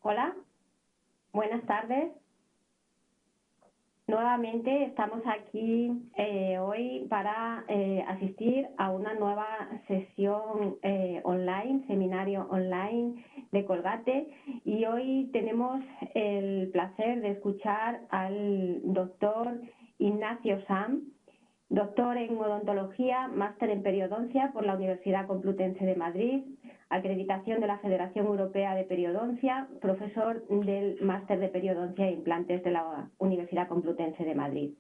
Hola, buenas tardes. Nuevamente estamos aquí hoy para asistir a una nueva sesión online, seminario online de Colgate, y hoy tenemos el placer de escuchar al doctor Ignacio Sanz, doctor en odontología, máster en periodoncia por la Universidad Complutense de Madrid, acreditación de la Federación Europea de Periodoncia, profesor del máster de periodoncia e implantes de la Universidad Complutense de Madrid.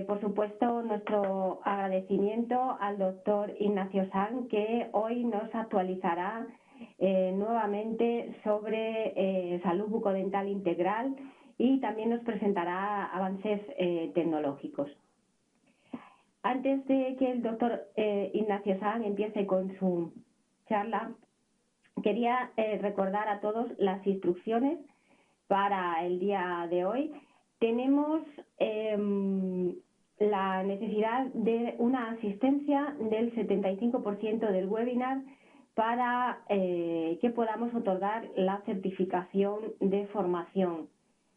Por supuesto, nuestro agradecimiento al doctor Ignacio Sanz, que hoy nos actualizará nuevamente sobre salud bucodental integral y también nos presentará avances tecnológicos. Antes de que el doctor Ignacio Sanz empiece con su charla, quería recordar a todos las instrucciones para el día de hoy. Tenemos la necesidad de una asistencia del 75% del webinar para que podamos otorgar la certificación de formación.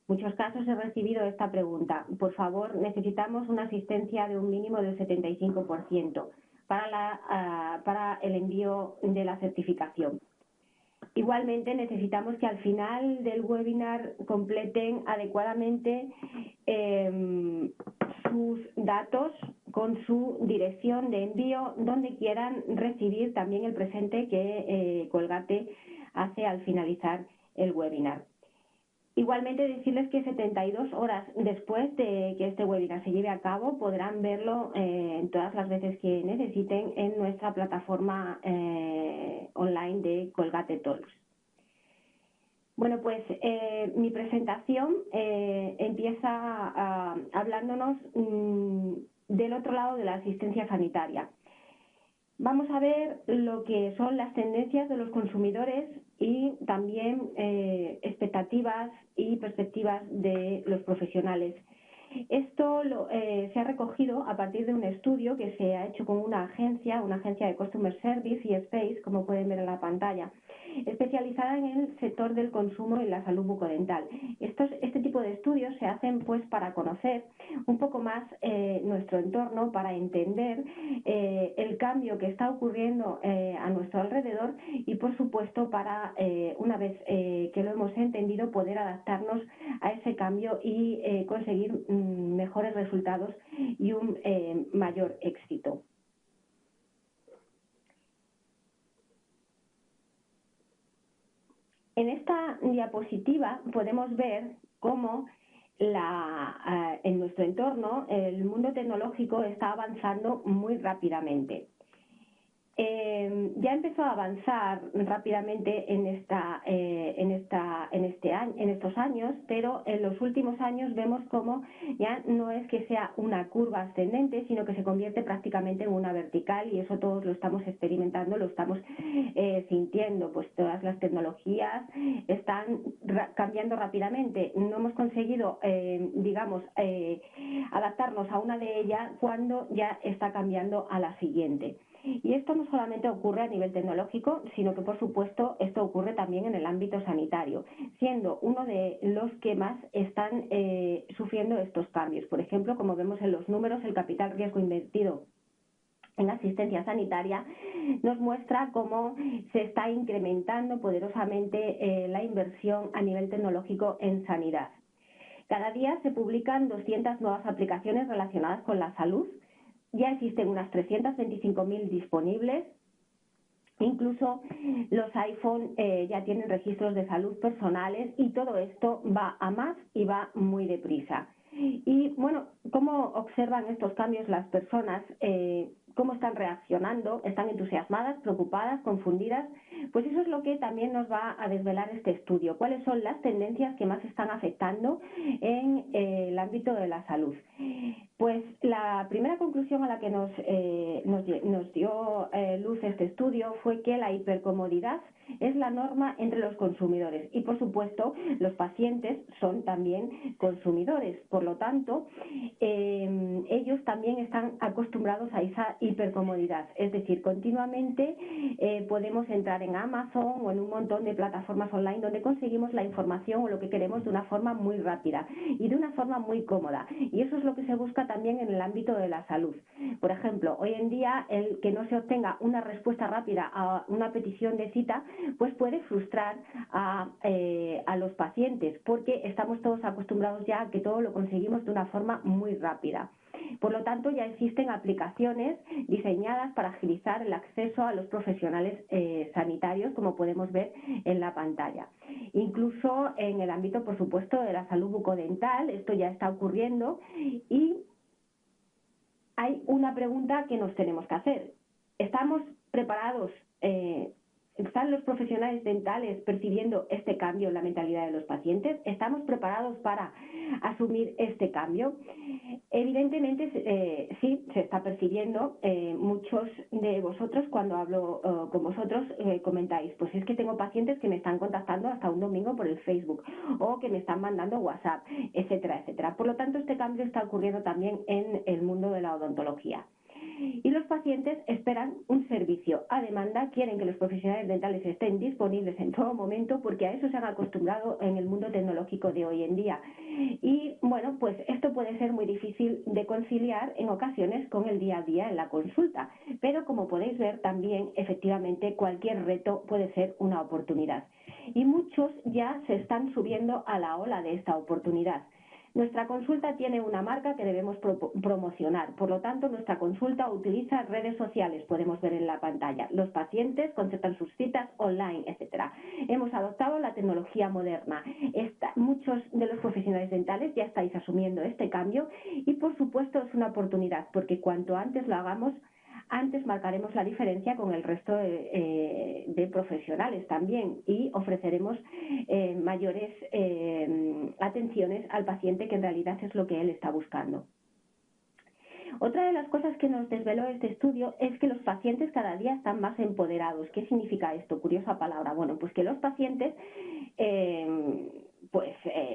En muchos casos he recibido esta pregunta. Por favor, necesitamos una asistencia de un mínimo del 75% para el envío de la certificación. Igualmente, necesitamos que al final del webinar completen adecuadamente sus datos con su dirección de envío, donde quieran recibir también el presente que Colgate hace al finalizar el webinar. Igualmente, decirles que 72 horas después de que este webinar se lleve a cabo podrán verlo todas las veces que necesiten en nuestra plataforma online de Colgate Talks. Bueno, pues mi presentación empieza hablándonos del otro lado de la asistencia sanitaria. Vamos a ver lo que son las tendencias de los consumidores y también expectativas y perspectivas de los profesionales. Esto se ha recogido a partir de un estudio que se ha hecho con una agencia de Customer Service y Space, como pueden ver en la pantalla, especializada en el sector del consumo y la salud bucodental. Este tipo de estudios se hacen pues para conocer un poco más nuestro entorno, para entender el cambio que está ocurriendo a nuestro alrededor y, por supuesto, para, una vez que lo hemos entendido, poder adaptarnos a ese cambio y conseguir mejores resultados y un mayor éxito. En esta diapositiva podemos ver cómo en nuestro entorno el mundo tecnológico está avanzando muy rápidamente. Ya empezó a avanzar rápidamente en estos años, pero en los últimos años vemos cómo ya no es que sea una curva ascendente, sino que se convierte prácticamente en una vertical, y eso todos lo estamos experimentando, lo estamos sintiendo. Pues todas las tecnologías están cambiando rápidamente. No hemos conseguido, adaptarnos a una de ellas cuando ya está cambiando a la siguiente. Y esto no solamente ocurre a nivel tecnológico, sino que, por supuesto, esto ocurre también en el ámbito sanitario, siendo uno de los que más están sufriendo estos cambios. Por ejemplo, como vemos en los números, el capital riesgo invertido en asistencia sanitaria nos muestra cómo se está incrementando poderosamente la inversión a nivel tecnológico en sanidad. Cada día se publican 200 nuevas aplicaciones relacionadas con la salud. Ya existen unas 325.000 disponibles. Incluso los iPhone ya tienen registros de salud personales, y todo esto va a más y va muy deprisa. Y bueno, ¿cómo observan estos cambios las personas? ¿Cómo están reaccionando? ¿Están entusiasmadas, preocupadas, confundidas? Pues eso es lo que también nos va a desvelar este estudio. ¿Cuáles son las tendencias que más están afectando en el ámbito de la salud? Pues la primera conclusión a la que nos dio luz este estudio fue que la hipercomodidad es la norma entre los consumidores y, por supuesto, los pacientes son también consumidores. Por lo tanto, ellos también están acostumbrados a esa hipercomodidad. Es decir, continuamente podemos entrar en Amazon o en un montón de plataformas online donde conseguimos la información o lo que queremos de una forma muy rápida y de una forma muy cómoda. Y eso es lo que se busca también en el ámbito de la salud. Por ejemplo, hoy en día el que no se obtenga una respuesta rápida a una petición de cita pues puede frustrar a los pacientes, porque estamos todos acostumbrados ya a que todo lo conseguimos de una forma muy rápida. Por lo tanto, ya existen aplicaciones diseñadas para agilizar el acceso a los profesionales sanitarios, como podemos ver en la pantalla. Incluso en el ámbito, por supuesto, de la salud bucodental, esto ya está ocurriendo y hay una pregunta que nos tenemos que hacer. ¿Estamos preparados? ¿Están los profesionales dentales percibiendo este cambio en la mentalidad de los pacientes? ¿Estamos preparados para asumir este cambio? Evidentemente, sí, se está percibiendo. Muchos de vosotros, cuando hablo con vosotros, comentáis, pues es que tengo pacientes que me están contactando hasta un domingo por el Facebook o que me están mandando WhatsApp, etcétera, etcétera. Por lo tanto, este cambio está ocurriendo también en el mundo de la odontología. Y los pacientes esperan un servicio a demanda, quieren que los profesionales dentales estén disponibles en todo momento porque a eso se han acostumbrado en el mundo tecnológico de hoy en día. Y bueno, pues esto puede ser muy difícil de conciliar en ocasiones con el día a día en la consulta, pero como podéis ver también efectivamente cualquier reto puede ser una oportunidad. Y muchos ya se están subiendo a la ola de esta oportunidad. Nuestra consulta tiene una marca que debemos promocionar, por lo tanto nuestra consulta utiliza redes sociales, podemos ver en la pantalla. Los pacientes concertan sus citas online, etcétera. Hemos adoptado la tecnología moderna. Muchos de los profesionales dentales ya estáis asumiendo este cambio y por supuesto es una oportunidad porque cuanto antes lo hagamos, antes marcaremos la diferencia con el resto de profesionales también y ofreceremos mayores atenciones al paciente, que en realidad es lo que él está buscando. Otra de las cosas que nos desveló este estudio es que los pacientes cada día están más empoderados. ¿Qué significa esto? Curiosa palabra. Bueno, pues que los pacientes,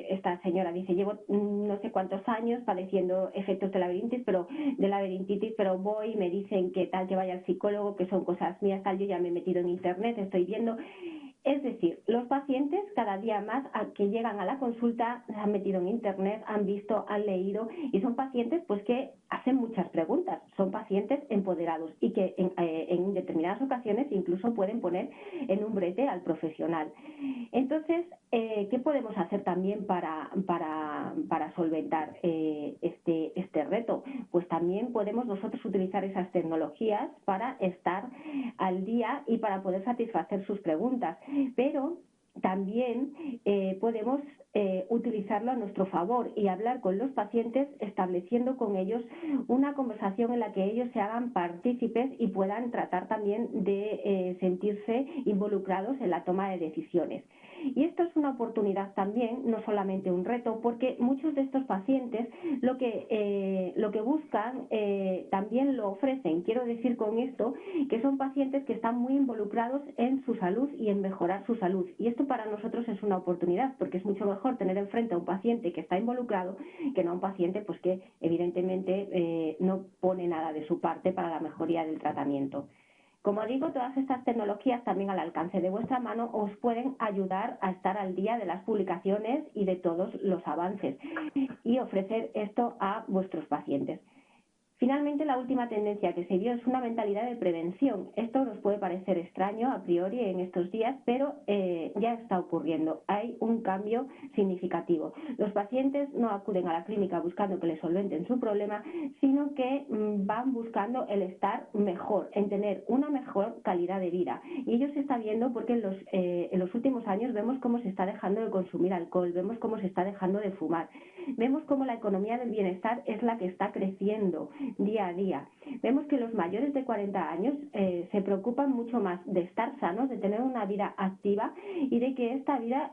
esta señora dice, llevo no sé cuántos años padeciendo efectos de laberintitis, pero voy y me dicen que tal, que vaya al psicólogo, que son cosas mías, tal, yo ya me he metido en internet, estoy viendo. Es decir, los pacientes cada día más que llegan a la consulta se han metido en internet, han visto, han leído y son pacientes pues que hacen muchas preguntas, son pacientes empoderados y que en determinadas ocasiones incluso pueden poner en un brete al profesional. Entonces, ¿qué podemos hacer también para solventar este reto? Pues también podemos nosotros utilizar esas tecnologías para estar al día y para poder satisfacer sus preguntas, pero también podemos utilizarlo a nuestro favor y hablar con los pacientes estableciendo con ellos una conversación en la que ellos se hagan partícipes y puedan tratar también de sentirse involucrados en la toma de decisiones. Y esto es una oportunidad también, no solamente un reto, porque muchos de estos pacientes lo que buscan también lo ofrecen. Quiero decir con esto que son pacientes que están muy involucrados en su salud y en mejorar su salud. Y esto para nosotros es una oportunidad, porque es mucho mejor tener enfrente a un paciente que está involucrado que no a un paciente pues que evidentemente no pone nada de su parte para la mejoría del tratamiento. Como digo, todas estas tecnologías también al alcance de vuestra mano os pueden ayudar a estar al día de las publicaciones y de todos los avances y ofrecer esto a vuestros pacientes. Finalmente, la última tendencia que se vio es una mentalidad de prevención. Esto nos puede parecer extraño a priori en estos días, pero ya está ocurriendo. Hay un cambio significativo. Los pacientes no acuden a la clínica buscando que les solventen su problema, sino que van buscando el estar mejor, en tener una mejor calidad de vida. Y ello se está viendo porque en los últimos años vemos cómo se está dejando de consumir alcohol, vemos cómo se está dejando de fumar, vemos cómo la economía del bienestar es la que está creciendo día a día. vemos que los mayores de 40 años se preocupan mucho más de estar sanos, de tener una vida activa y de que esta vida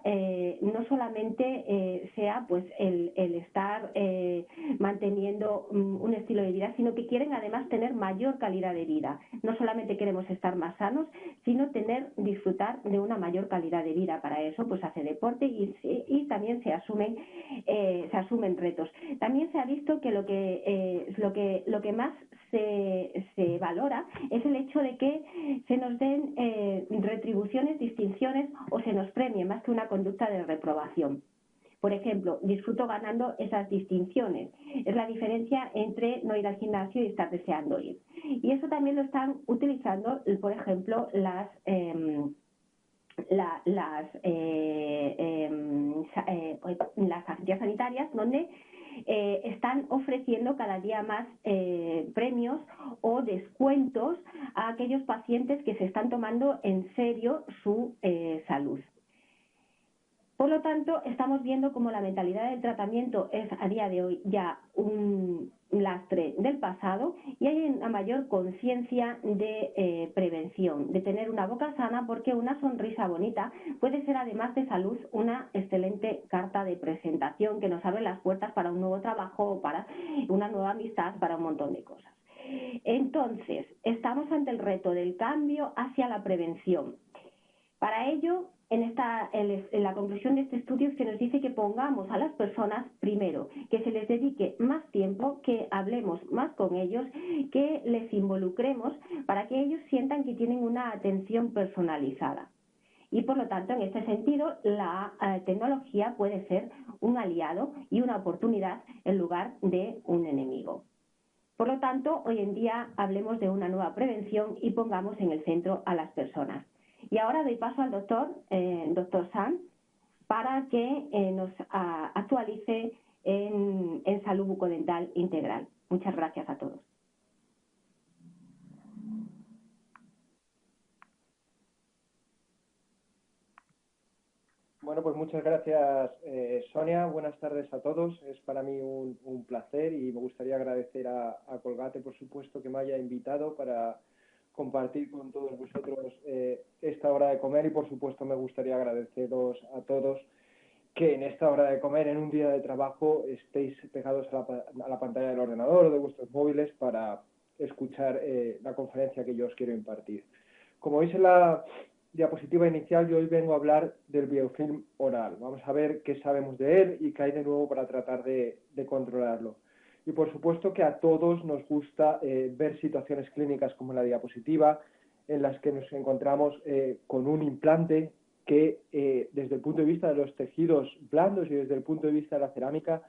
no solamente sea pues el estar manteniendo un estilo de vida, sino que quieren además tener mayor calidad de vida. No solamente queremos estar más sanos, sino disfrutar de una mayor calidad de vida. Para eso pues hace deporte y también se asumen retos. También se ha visto que lo que más se valora es el hecho de que se nos den retribuciones, distinciones o se nos premie más que una conducta de reprobación. Por ejemplo, disfruto ganando esas distinciones. Es la diferencia entre no ir al gimnasio y estar deseando ir. Y eso también lo están utilizando, por ejemplo, las agencias sanitarias, donde están ofreciendo cada día más premios o descuentos a aquellos pacientes que se están tomando en serio su salud. Por lo tanto, estamos viendo cómo la mentalidad del tratamiento es a día de hoy ya un lastre del pasado y hay una mayor conciencia de prevención, de tener una boca sana, porque una sonrisa bonita puede ser, además de salud, una excelente carta de presentación que nos abre las puertas para un nuevo trabajo o para una nueva amistad, para un montón de cosas. Entonces, estamos ante el reto del cambio hacia la prevención. Para ello, en la conclusión de este estudio se nos dice que pongamos a las personas primero, que se les dedique más tiempo, que hablemos más con ellos, que les involucremos para que ellos sientan que tienen una atención personalizada. Y por lo tanto, en este sentido, la tecnología puede ser un aliado y una oportunidad en lugar de un enemigo. Por lo tanto, hoy en día hablemos de una nueva prevención y pongamos en el centro a las personas. Y ahora doy paso al doctor Sanz, para que nos actualice en salud bucodental integral. Muchas gracias a todos. Bueno, pues muchas gracias, Sonia. Buenas tardes a todos. Es para mí un placer y me gustaría agradecer a Colgate, por supuesto, que me haya invitado para compartir con todos vosotros esta hora de comer, y por supuesto me gustaría agradeceros a todos que en esta hora de comer, en un día de trabajo, estéis pegados a la pantalla del ordenador o de vuestros móviles para escuchar la conferencia que yo os quiero impartir. Como veis en la diapositiva inicial, yo hoy vengo a hablar del biofilm oral. Vamos a ver qué sabemos de él y qué hay de nuevo para tratar de controlarlo. Y por supuesto que a todos nos gusta ver situaciones clínicas como la diapositiva, en las que nos encontramos con un implante que desde el punto de vista de los tejidos blandos y desde el punto de vista de la cerámica,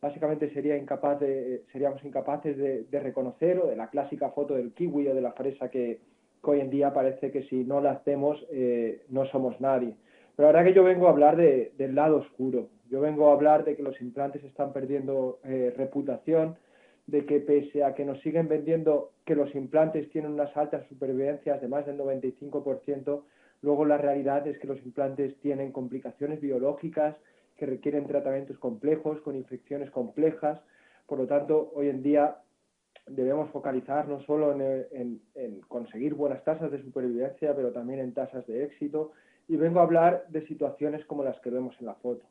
básicamente seríamos incapaces de reconocer, o de la clásica foto del kiwi o de la fresa que hoy en día parece que si no la hacemos no somos nadie. Pero ahora que yo vengo a hablar del lado oscuro, yo vengo a hablar de que los implantes están perdiendo reputación, de que pese a que nos siguen vendiendo que los implantes tienen unas altas supervivencias de más del 95%, luego la realidad es que los implantes tienen complicaciones biológicas que requieren tratamientos complejos, con infecciones complejas. Por lo tanto, hoy en día debemos focalizar no solo en conseguir buenas tasas de supervivencia, pero también en tasas de éxito. Y vengo a hablar de situaciones como las que vemos en la foto.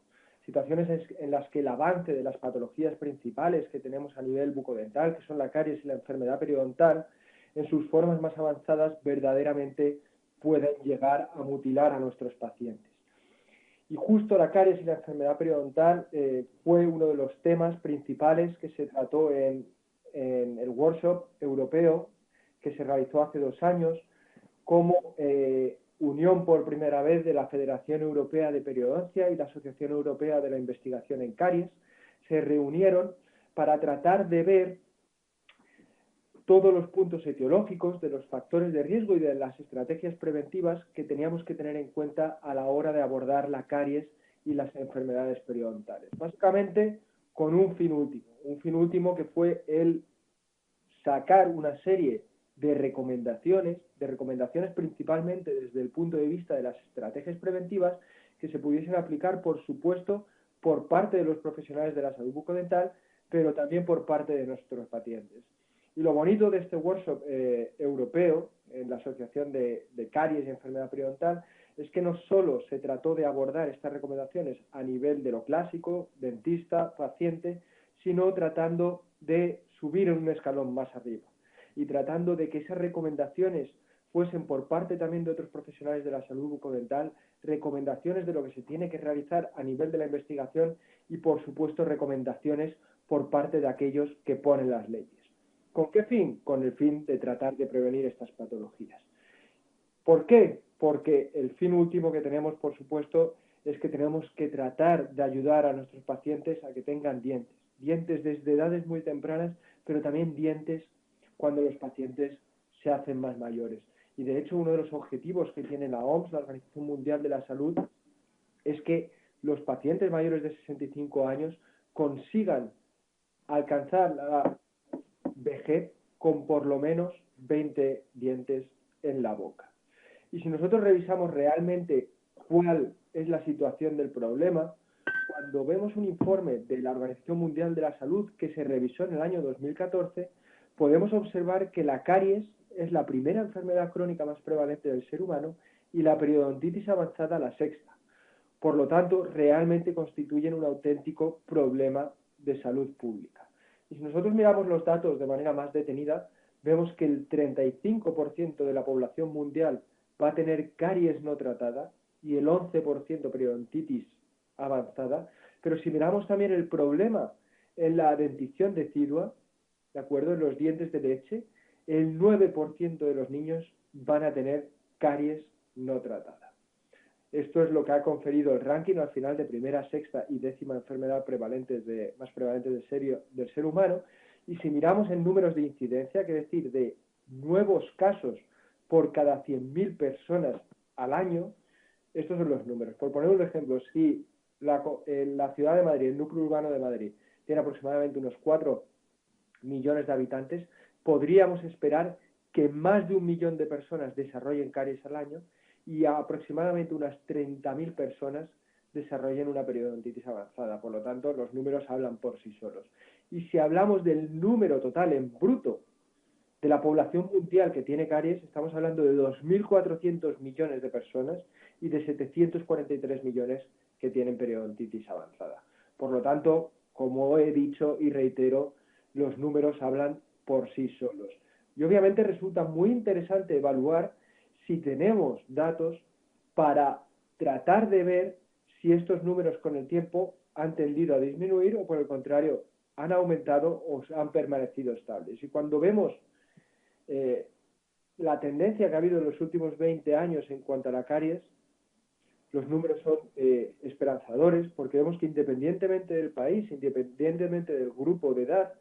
Situaciones en las que el avance de las patologías principales que tenemos a nivel bucodental, que son la caries y la enfermedad periodontal, en sus formas más avanzadas verdaderamente pueden llegar a mutilar a nuestros pacientes. Y justo la caries y la enfermedad periodontal fue uno de los temas principales que se trató en el workshop europeo que se realizó hace 2 años como unión por primera vez de la Federación Europea de Periodoncia y la Asociación Europea de la Investigación en Caries. Se reunieron para tratar de ver todos los puntos etiológicos de los factores de riesgo y de las estrategias preventivas que teníamos que tener en cuenta a la hora de abordar la caries y las enfermedades periodontales. Básicamente con un fin último que fue el sacar una serie de recomendaciones principalmente desde el punto de vista de las estrategias preventivas que se pudiesen aplicar, por supuesto, por parte de los profesionales de la salud bucodental, pero también por parte de nuestros pacientes. Y lo bonito de este workshop europeo, en la Asociación de Caries y Enfermedad Periodontal, es que no solo se trató de abordar estas recomendaciones a nivel de lo clásico, dentista, paciente, sino tratando de subir un escalón más arriba y tratando de que esas recomendaciones fuesen por parte también de otros profesionales de la salud bucodental, recomendaciones de lo que se tiene que realizar a nivel de la investigación y, por supuesto, recomendaciones por parte de aquellos que ponen las leyes. ¿Con qué fin? Con el fin de tratar de prevenir estas patologías. ¿Por qué? Porque el fin último que tenemos, por supuesto, es que tenemos que tratar de ayudar a nuestros pacientes a que tengan dientes. Dientes desde edades muy tempranas, pero también dientes cuando los pacientes se hacen más mayores. Y de hecho, uno de los objetivos que tiene la OMS, la Organización Mundial de la Salud, es que los pacientes mayores de 65 años consigan alcanzar la vejez con por lo menos 20 dientes en la boca. Y si nosotros revisamos realmente cuál es la situación del problema, cuando vemos un informe de la Organización Mundial de la Salud que se revisó en el año 2014, podemos observar que la caries es la primera enfermedad crónica más prevalente del ser humano y la periodontitis avanzada la sexta. Por lo tanto, realmente constituyen un auténtico problema de salud pública. Y si nosotros miramos los datos de manera más detenida, vemos que el 35% de la población mundial va a tener caries no tratada y el 11% periodontitis avanzada, pero si miramos también el problema en la dentición decidua, ¿de acuerdo?, en los dientes de leche, el 9% de los niños van a tener caries no tratada. Esto es lo que ha conferido el ranking al final de primera, sexta y décima enfermedad más prevalente del ser humano. Y si miramos en números de incidencia, que es decir, de nuevos casos por cada 100.000 personas al año, estos son los números. Por poner un ejemplo, si la ciudad de Madrid, el núcleo urbano de Madrid, tiene aproximadamente unos 4 millones de habitantes, podríamos esperar que más de 1 millón de personas desarrollen caries al año y aproximadamente unas 30.000 personas desarrollen una periodontitis avanzada. Por lo tanto, los números hablan por sí solos. Y si hablamos del número total en bruto de la población mundial que tiene caries, estamos hablando de 2.400 millones de personas y de 743 millones que tienen periodontitis avanzada. Por lo tanto, como he dicho y reitero, los números hablan por sí solos. Y obviamente resulta muy interesante evaluar si tenemos datos para tratar de ver si estos números con el tiempo han tendido a disminuir o por el contrario han aumentado o han permanecido estables. Y cuando vemos la tendencia que ha habido en los últimos 20 años en cuanto a la caries, los números son esperanzadores porque vemos que independientemente del país, independientemente del grupo de edad,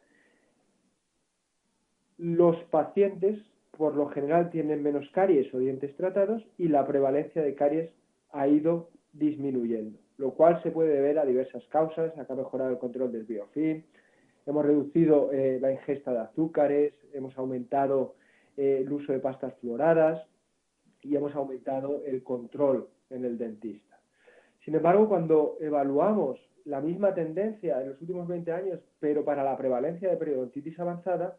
los pacientes por lo general tienen menos caries o dientes tratados y la prevalencia de caries ha ido disminuyendo, lo cual se puede deber a diversas causas. Acá ha mejorado el control del biofilm, hemos reducido la ingesta de azúcares, hemos aumentado el uso de pastas fluoradas y hemos aumentado el control en el dentista. Sin embargo, cuando evaluamos la misma tendencia en los últimos 20 años, pero para la prevalencia de periodontitis avanzada,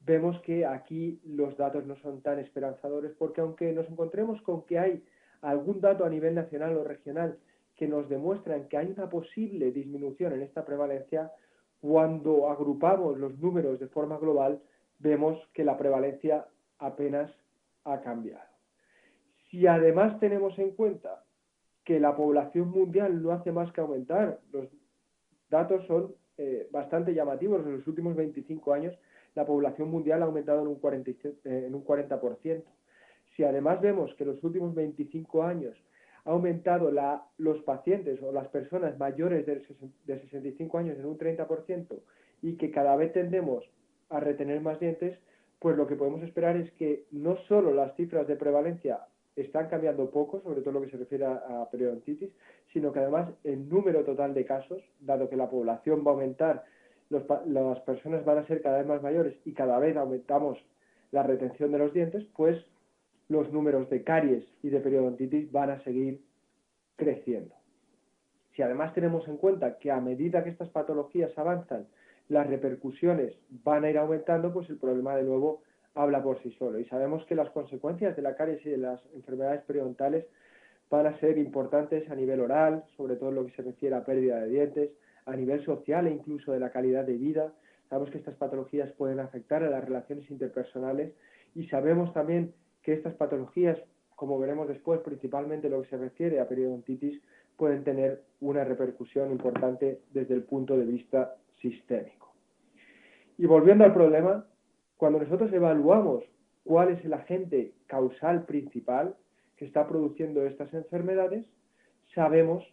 vemos que aquí los datos no son tan esperanzadores porque aunque nos encontremos con que hay algún dato a nivel nacional o regional que nos demuestran que hay una posible disminución en esta prevalencia, cuando agrupamos los números de forma global, vemos que la prevalencia apenas ha cambiado. Si además tenemos en cuenta que la población mundial no hace más que aumentar, los datos son bastante llamativos. En los últimos 25 años la población mundial ha aumentado en un 40%. Si además vemos que en los últimos 25 años ha aumentado los pacientes o las personas mayores de 65 años en un 30% y que cada vez tendemos a retener más dientes, pues lo que podemos esperar es que no solo las cifras de prevalencia están cambiando poco, sobre todo lo que se refiere a periodontitis, sino que además el número total de casos, dado que la población va a aumentar, las personas van a ser cada vez más mayores y cada vez aumentamos la retención de los dientes, pues los números de caries y de periodontitis van a seguir creciendo. Si además tenemos en cuenta que a medida que estas patologías avanzan, las repercusiones van a ir aumentando, pues el problema de nuevo habla por sí solo. Y sabemos que las consecuencias de la caries y de las enfermedades periodontales van a ser importantes a nivel oral, sobre todo en lo que se refiere a pérdida de dientes, a nivel social e incluso de la calidad de vida. Sabemos que estas patologías pueden afectar a las relaciones interpersonales y sabemos también que estas patologías, como veremos después, principalmente lo que se refiere a periodontitis, pueden tener una repercusión importante desde el punto de vista sistémico. Y volviendo al problema, cuando nosotros evaluamos cuál es el agente causal principal que está produciendo estas enfermedades, sabemos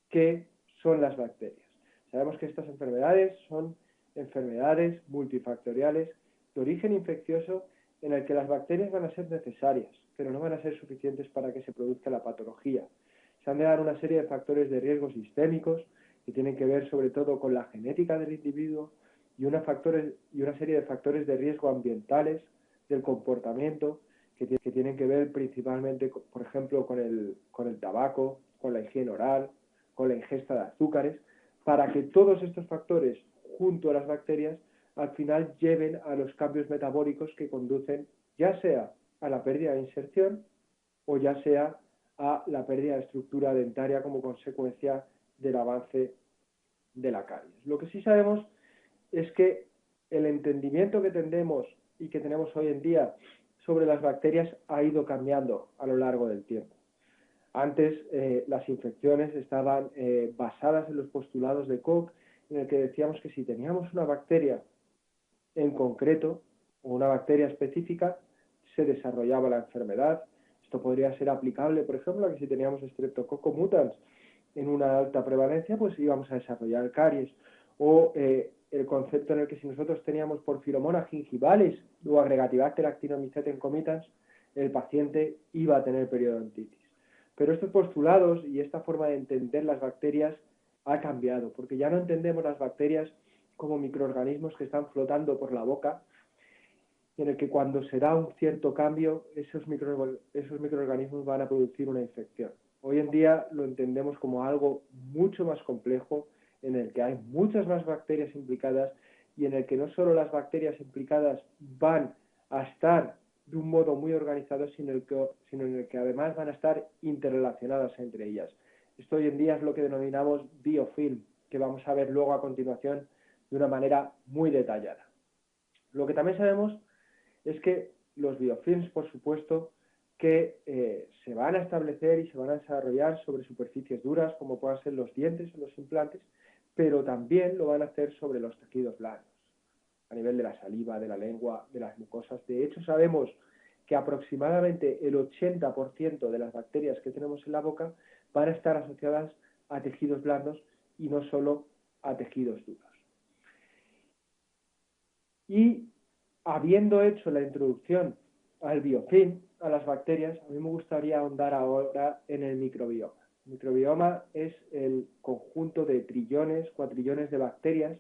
que son las bacterias. Sabemos que estas enfermedades son enfermedades multifactoriales de origen infeccioso en el que las bacterias van a ser necesarias, pero no van a ser suficientes para que se produzca la patología. Se han de dar una serie de factores de riesgo sistémicos que tienen que ver sobre todo con la genética del individuo y una serie de factores de riesgo ambientales, del comportamiento, que tienen que ver principalmente, por ejemplo, con el tabaco, con la higiene oral, con la ingesta de azúcares, para que todos estos factores, junto a las bacterias, al final lleven a los cambios metabólicos que conducen ya sea a la pérdida de inserción o ya sea a la pérdida de estructura dentaria como consecuencia del avance de la caries. Lo que sí sabemos es que el entendimiento que tenemos y que tenemos hoy en día sobre las bacterias ha ido cambiando a lo largo del tiempo. Antes las infecciones estaban basadas en los postulados de Koch, en el que decíamos que si teníamos una bacteria en concreto o una bacteria específica, se desarrollaba la enfermedad. Esto podría ser aplicable, por ejemplo, a que si teníamos Streptococcus mutans en una alta prevalencia, pues íbamos a desarrollar caries. O el concepto en el que si nosotros teníamos Porphyromonas gingivalis o Agregatibacter actinomycetes comitans, el paciente iba a tener periodontitis. Pero estos postulados y esta forma de entender las bacterias ha cambiado, porque ya no entendemos las bacterias como microorganismos que están flotando por la boca, en el que cuando se da un cierto cambio, esos microorganismos van a producir una infección. Hoy en día lo entendemos como algo mucho más complejo, en el que hay muchas más bacterias implicadas y en el que no solo las bacterias implicadas van a estar de un modo muy organizado, sino en el que además van a estar interrelacionadas entre ellas. Esto hoy en día es lo que denominamos biofilm, que vamos a ver luego a continuación de una manera muy detallada. Lo que también sabemos es que los biofilms, por supuesto, que se van a establecer y se van a desarrollar sobre superficies duras, como puedan ser los dientes o los implantes, pero también lo van a hacer sobre los tejidos blandos, a nivel de la saliva, de la lengua, de las mucosas. De hecho, sabemos que aproximadamente el 80% de las bacterias que tenemos en la boca van a estar asociadas a tejidos blandos y no solo a tejidos duros. Y habiendo hecho la introducción al biofilm, a las bacterias, a mí me gustaría ahondar ahora en el microbioma. El microbioma es el conjunto de trillones, cuatrillones de bacterias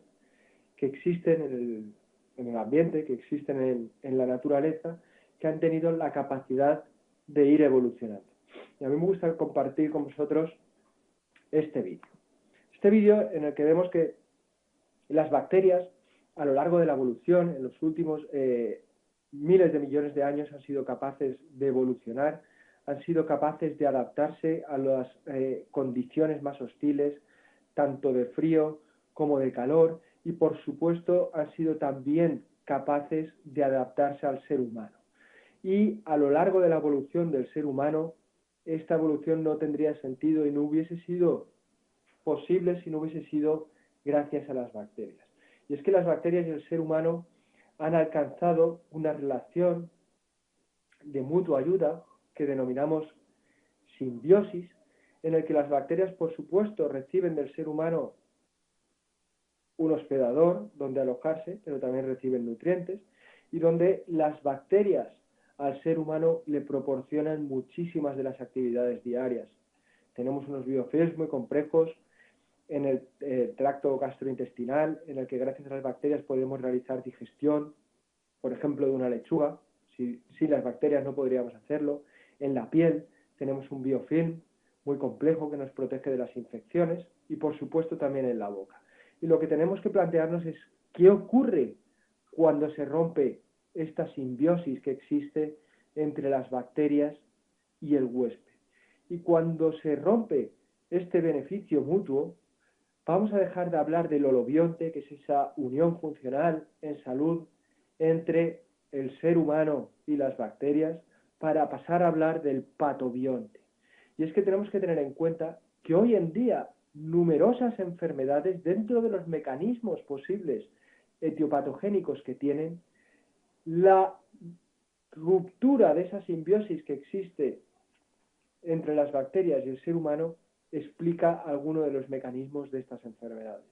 que existen en el ambiente, que existen en la naturaleza, que han tenido la capacidad de ir evolucionando. Y a mí me gusta compartir con vosotros este vídeo. Este vídeo en el que vemos que las bacterias, a lo largo de la evolución, en los últimos miles de millones de años, han sido capaces de evolucionar, han sido capaces de adaptarse a las condiciones más hostiles, tanto de frío como de calor, y por supuesto han sido también capaces de adaptarse al ser humano. Y a lo largo de la evolución del ser humano, esta evolución no tendría sentido y no hubiese sido posible si no hubiese sido gracias a las bacterias. Y es que las bacterias y el ser humano han alcanzado una relación de mutua ayuda que denominamos simbiosis, en el que las bacterias, por supuesto, reciben del ser humano un hospedador donde alojarse, pero también reciben nutrientes, y donde las bacterias al ser humano le proporcionan muchísimas de las actividades diarias. Tenemos unos biofilms muy complejos en el tracto gastrointestinal, en el que gracias a las bacterias podemos realizar digestión, por ejemplo, de una lechuga. Sin las bacterias no podríamos hacerlo. En la piel tenemos un biofilm muy complejo que nos protege de las infecciones y, por supuesto, también en la boca. Y lo que tenemos que plantearnos es ¿Qué ocurre cuando se rompe esta simbiosis que existe entre las bacterias y el huésped? Y cuando se rompe este beneficio mutuo, vamos a dejar de hablar del holobionte, que es esa unión funcional en salud entre el ser humano y las bacterias, para pasar a hablar del patobionte. Y es que tenemos que tener en cuenta que hoy en día numerosas enfermedades, dentro de los mecanismos posibles etiopatogénicos que tienen, la ruptura de esa simbiosis que existe entre las bacterias y el ser humano explica algunos de los mecanismos de estas enfermedades,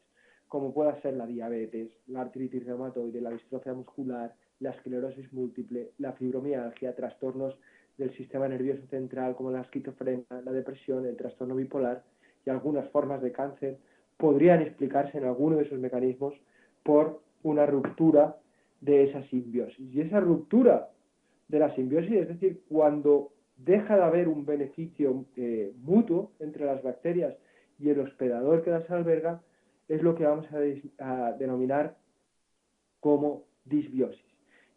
como pueda ser la diabetes, la artritis reumatoide, la distrofia muscular, la esclerosis múltiple, la fibromialgia, trastornos del sistema nervioso central como la esquizofrenia, la depresión, el trastorno bipolar y algunas formas de cáncer podrían explicarse en alguno de esos mecanismos por una ruptura de esa simbiosis. Y esa ruptura de la simbiosis, es decir, cuando deja de haber un beneficio mutuo entre las bacterias y el hospedador que las alberga, es lo que vamos a denominar como disbiosis.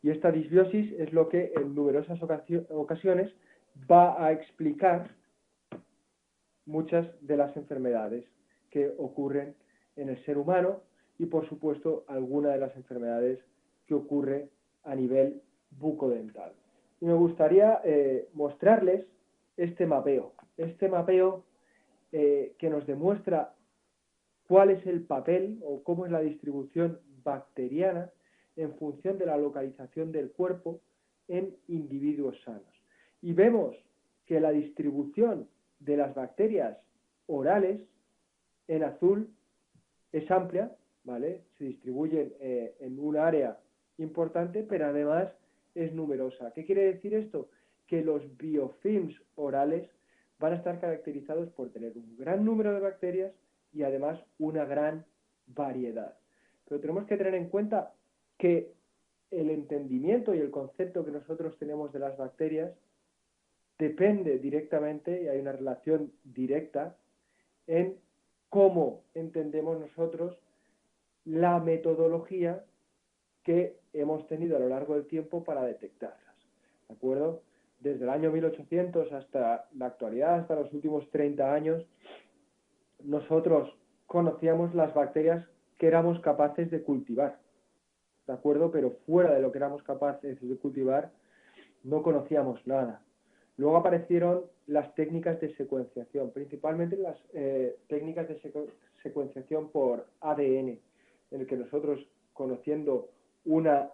Y esta disbiosis es lo que en numerosas ocasiones va a explicar muchas de las enfermedades que ocurren en el ser humano y, por supuesto, algunas de las enfermedades que ocurren a nivel bucodental. Y me gustaría mostrarles este mapeo que nos demuestra cuál es el papel o cómo es la distribución bacteriana en función de la localización del cuerpo en individuos sanos. Y vemos que la distribución de las bacterias orales en azul es amplia, ¿vale? Se distribuyen en un área importante, pero además es numerosa. ¿Qué quiere decir esto? Que los biofilms orales van a estar caracterizados por tener un gran número de bacterias y además una gran variedad. Pero tenemos que tener en cuenta que el entendimiento y el concepto que nosotros tenemos de las bacterias depende directamente, y hay una relación directa, en cómo entendemos nosotros la metodología que hemos tenido a lo largo del tiempo para detectarlas. ¿De acuerdo? Desde el año 1800 hasta la actualidad, hasta los últimos 30 años, nosotros conocíamos las bacterias que éramos capaces de cultivar. ¿De acuerdo? Pero fuera de lo que éramos capaces de cultivar, no conocíamos nada. Luego aparecieron las técnicas de secuenciación, principalmente las técnicas de secuenciación por ADN, en el que nosotros, conociendo una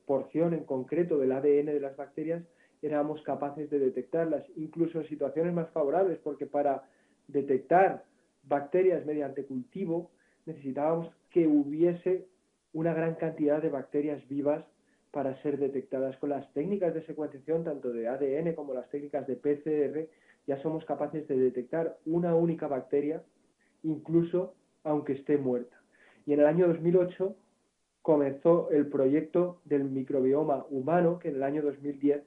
porción en concreto del ADN de las bacterias, éramos capaces de detectarlas, incluso en situaciones más favorables, porque para detectar bacterias mediante cultivo necesitábamos que hubiese una gran cantidad de bacterias vivas para ser detectadas. Con las técnicas de secuenciación, tanto de ADN como las técnicas de PCR, ya somos capaces de detectar una única bacteria, incluso aunque esté muerta. Y en el año 2008 comenzó el proyecto del microbioma humano, que en el año 2010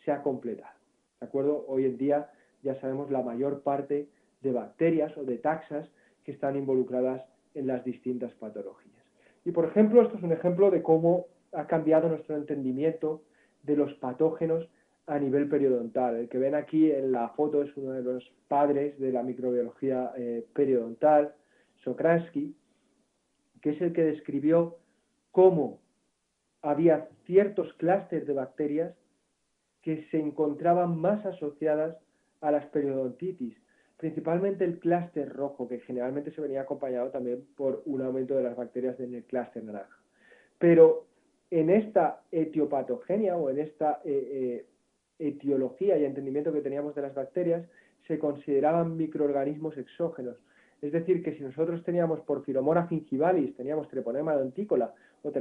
se ha completado. ¿De acuerdo? Hoy en día ya sabemos la mayor parte de bacterias o de taxas que están involucradas en las distintas patologías. Y, por ejemplo, esto es un ejemplo de cómo ha cambiado nuestro entendimiento de los patógenos a nivel periodontal. El que ven aquí en la foto es uno de los padres de la microbiología periodontal, Sokransky, que es el que describió cómo había ciertos clústeres de bacterias que se encontraban más asociadas a las periodontitis, principalmente el clúster rojo, que generalmente se venía acompañado también por un aumento de las bacterias en el clúster naranja. Pero en esta etiopatogenia o en esta etiología y entendimiento que teníamos de las bacterias, se consideraban microorganismos exógenos. Es decir, que si nosotros teníamos Porphyromonas gingivalis, teníamos Treponema dentícola o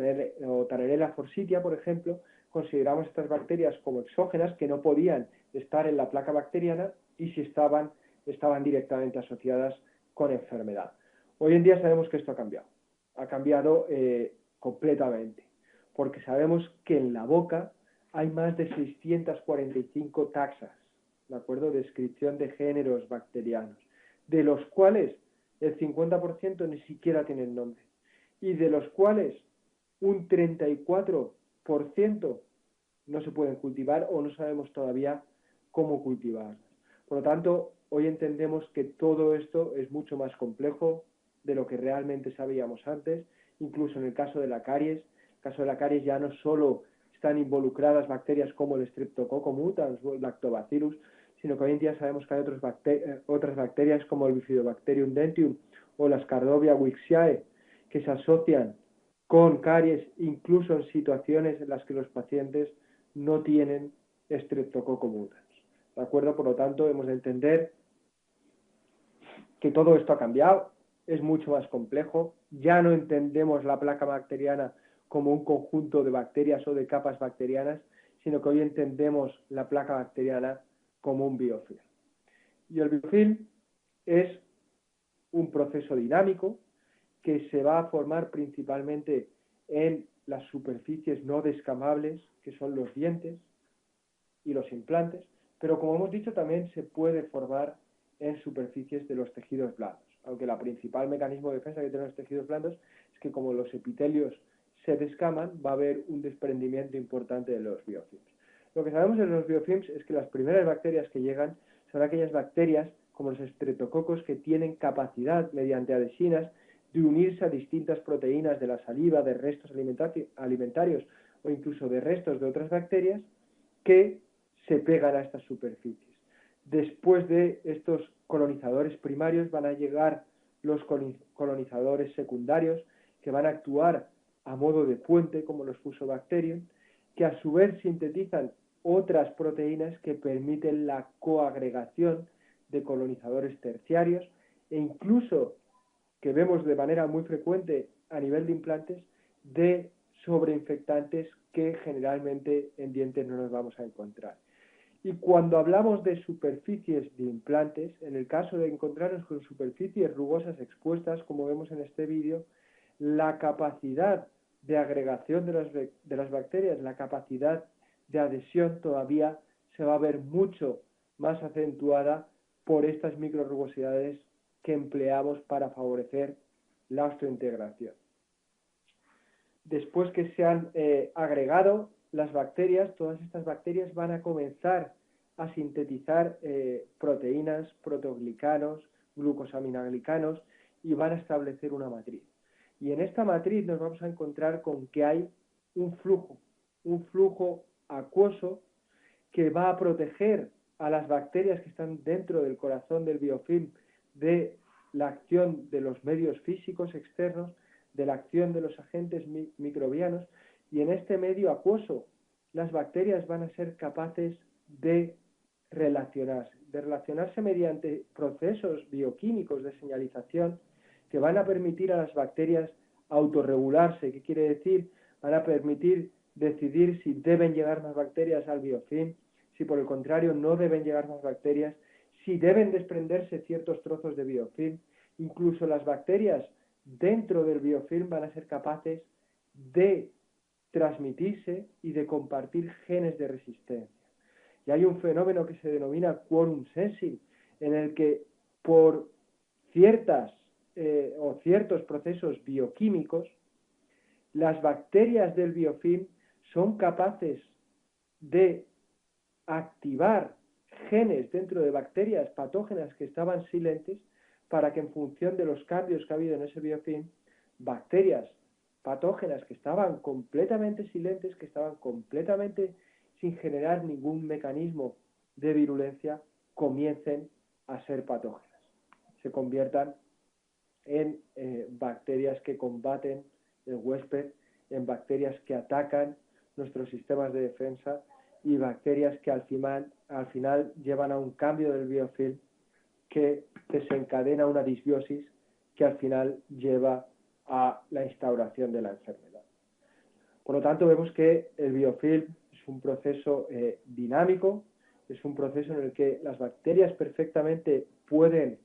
Tallarella forsythia, por ejemplo, consideramos estas bacterias como exógenas que no podían estar en la placa bacteriana y si estaban directamente asociadas con enfermedad. Hoy en día sabemos que esto ha cambiado completamente, porque sabemos que en la boca hay más de 645 taxas, ¿de acuerdo? Descripción de géneros bacterianos, de los cuales el 50% ni siquiera tienen nombre, y de los cuales un 34% no se pueden cultivar o no sabemos todavía cómo cultivarlas. Por lo tanto, hoy entendemos que todo esto es mucho más complejo de lo que realmente sabíamos antes, incluso en el caso de la caries. En el caso de la caries ya no solo están involucradas bacterias como el Streptococcus mutans o el Lactobacillus, sino que hoy en día sabemos que hay otras bacterias como el Bifidobacterium dentium o la Scardovia wixiae que se asocian con caries incluso en situaciones en las que los pacientes no tienen Streptococcus mutans. ¿De acuerdo? Por lo tanto, hemos de entender que todo esto ha cambiado, es mucho más complejo, ya no entendemos la placa bacteriana como un conjunto de bacterias o de capas bacterianas, sino que hoy entendemos la placa bacteriana como un biofilm. Y el biofilm es un proceso dinámico que se va a formar principalmente en las superficies no descamables, que son los dientes y los implantes, pero como hemos dicho también se puede formar en superficies de los tejidos blandos, aunque el principal mecanismo de defensa que tienen los tejidos blandos es que como los epitelios se descaman, va a haber un desprendimiento importante de los biofilms. Lo que sabemos de los biofilms es que las primeras bacterias que llegan son aquellas bacterias como los estreptococos que tienen capacidad mediante adhesinas de unirse a distintas proteínas de la saliva, de restos alimentarios o incluso de restos de otras bacterias que se pegan a estas superficies. Después de estos colonizadores primarios van a llegar los colonizadores secundarios que van a actuar a modo de puente como los Fusobacterium, que a su vez sintetizan otras proteínas que permiten la coagregación de colonizadores terciarios e incluso que vemos de manera muy frecuente a nivel de implantes de sobreinfectantes que generalmente en dientes no nos vamos a encontrar. Y cuando hablamos de superficies de implantes, en el caso de encontrarnos con superficies rugosas expuestas, como vemos en este vídeo, la capacidad de agregación de las bacterias, la capacidad de adhesión todavía se va a ver mucho más acentuada por estas microrugosidades que empleamos para favorecer la osteointegración. Después que se han agregado las bacterias, todas estas bacterias van a comenzar a sintetizar proteínas, proteoglicanos, glucosaminoglicanos y van a establecer una matriz. Y en esta matriz nos vamos a encontrar con que hay un flujo acuoso que va a proteger a las bacterias que están dentro del corazón del biofilm de la acción de los medios físicos externos, de la acción de los agentes microbianos, y en este medio acuoso las bacterias van a ser capaces de relacionarse mediante procesos bioquímicos de señalización que van a permitir a las bacterias autorregularse. ¿Qué quiere decir? Van a permitir decidir si deben llegar más bacterias al biofilm, si por el contrario no deben llegar más bacterias, si deben desprenderse ciertos trozos de biofilm. Incluso las bacterias dentro del biofilm van a ser capaces de transmitirse y de compartir genes de resistencia. Y hay un fenómeno que se denomina quorum sensing, en el que por ciertos procesos bioquímicos, las bacterias del biofilm son capaces de activar genes dentro de bacterias patógenas que estaban silentes para que en función de los cambios que ha habido en ese biofilm, bacterias patógenas que estaban completamente silentes, que estaban completamente sin generar ningún mecanismo de virulencia, comiencen a ser patógenas, se conviertan en bacterias que combaten el huésped, en bacterias que atacan nuestros sistemas de defensa y bacterias que al final llevan a un cambio del biofilm que desencadena una disbiosis que al final lleva a la instauración de la enfermedad. Por lo tanto, vemos que el biofilm es un proceso dinámico, es un proceso en el que las bacterias perfectamente pueden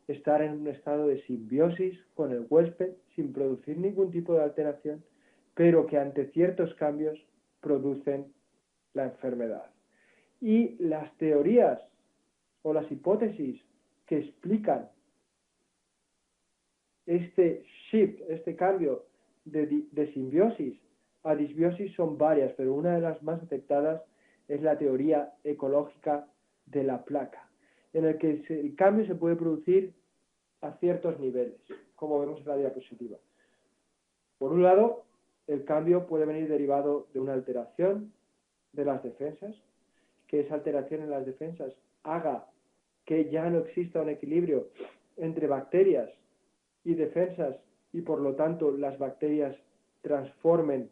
estar en un estado de simbiosis con el huésped sin producir ningún tipo de alteración, pero que ante ciertos cambios producen la enfermedad. Y las teorías o las hipótesis que explican este shift, este cambio de simbiosis a disbiosis son varias, pero una de las más aceptadas es la teoría ecológica de la placa, en el que el cambio se puede producir a ciertos niveles, como vemos en la diapositiva. Por un lado, el cambio puede venir derivado de una alteración de las defensas, que esa alteración en las defensas haga que ya no exista un equilibrio entre bacterias y defensas y por lo tanto las bacterias transformen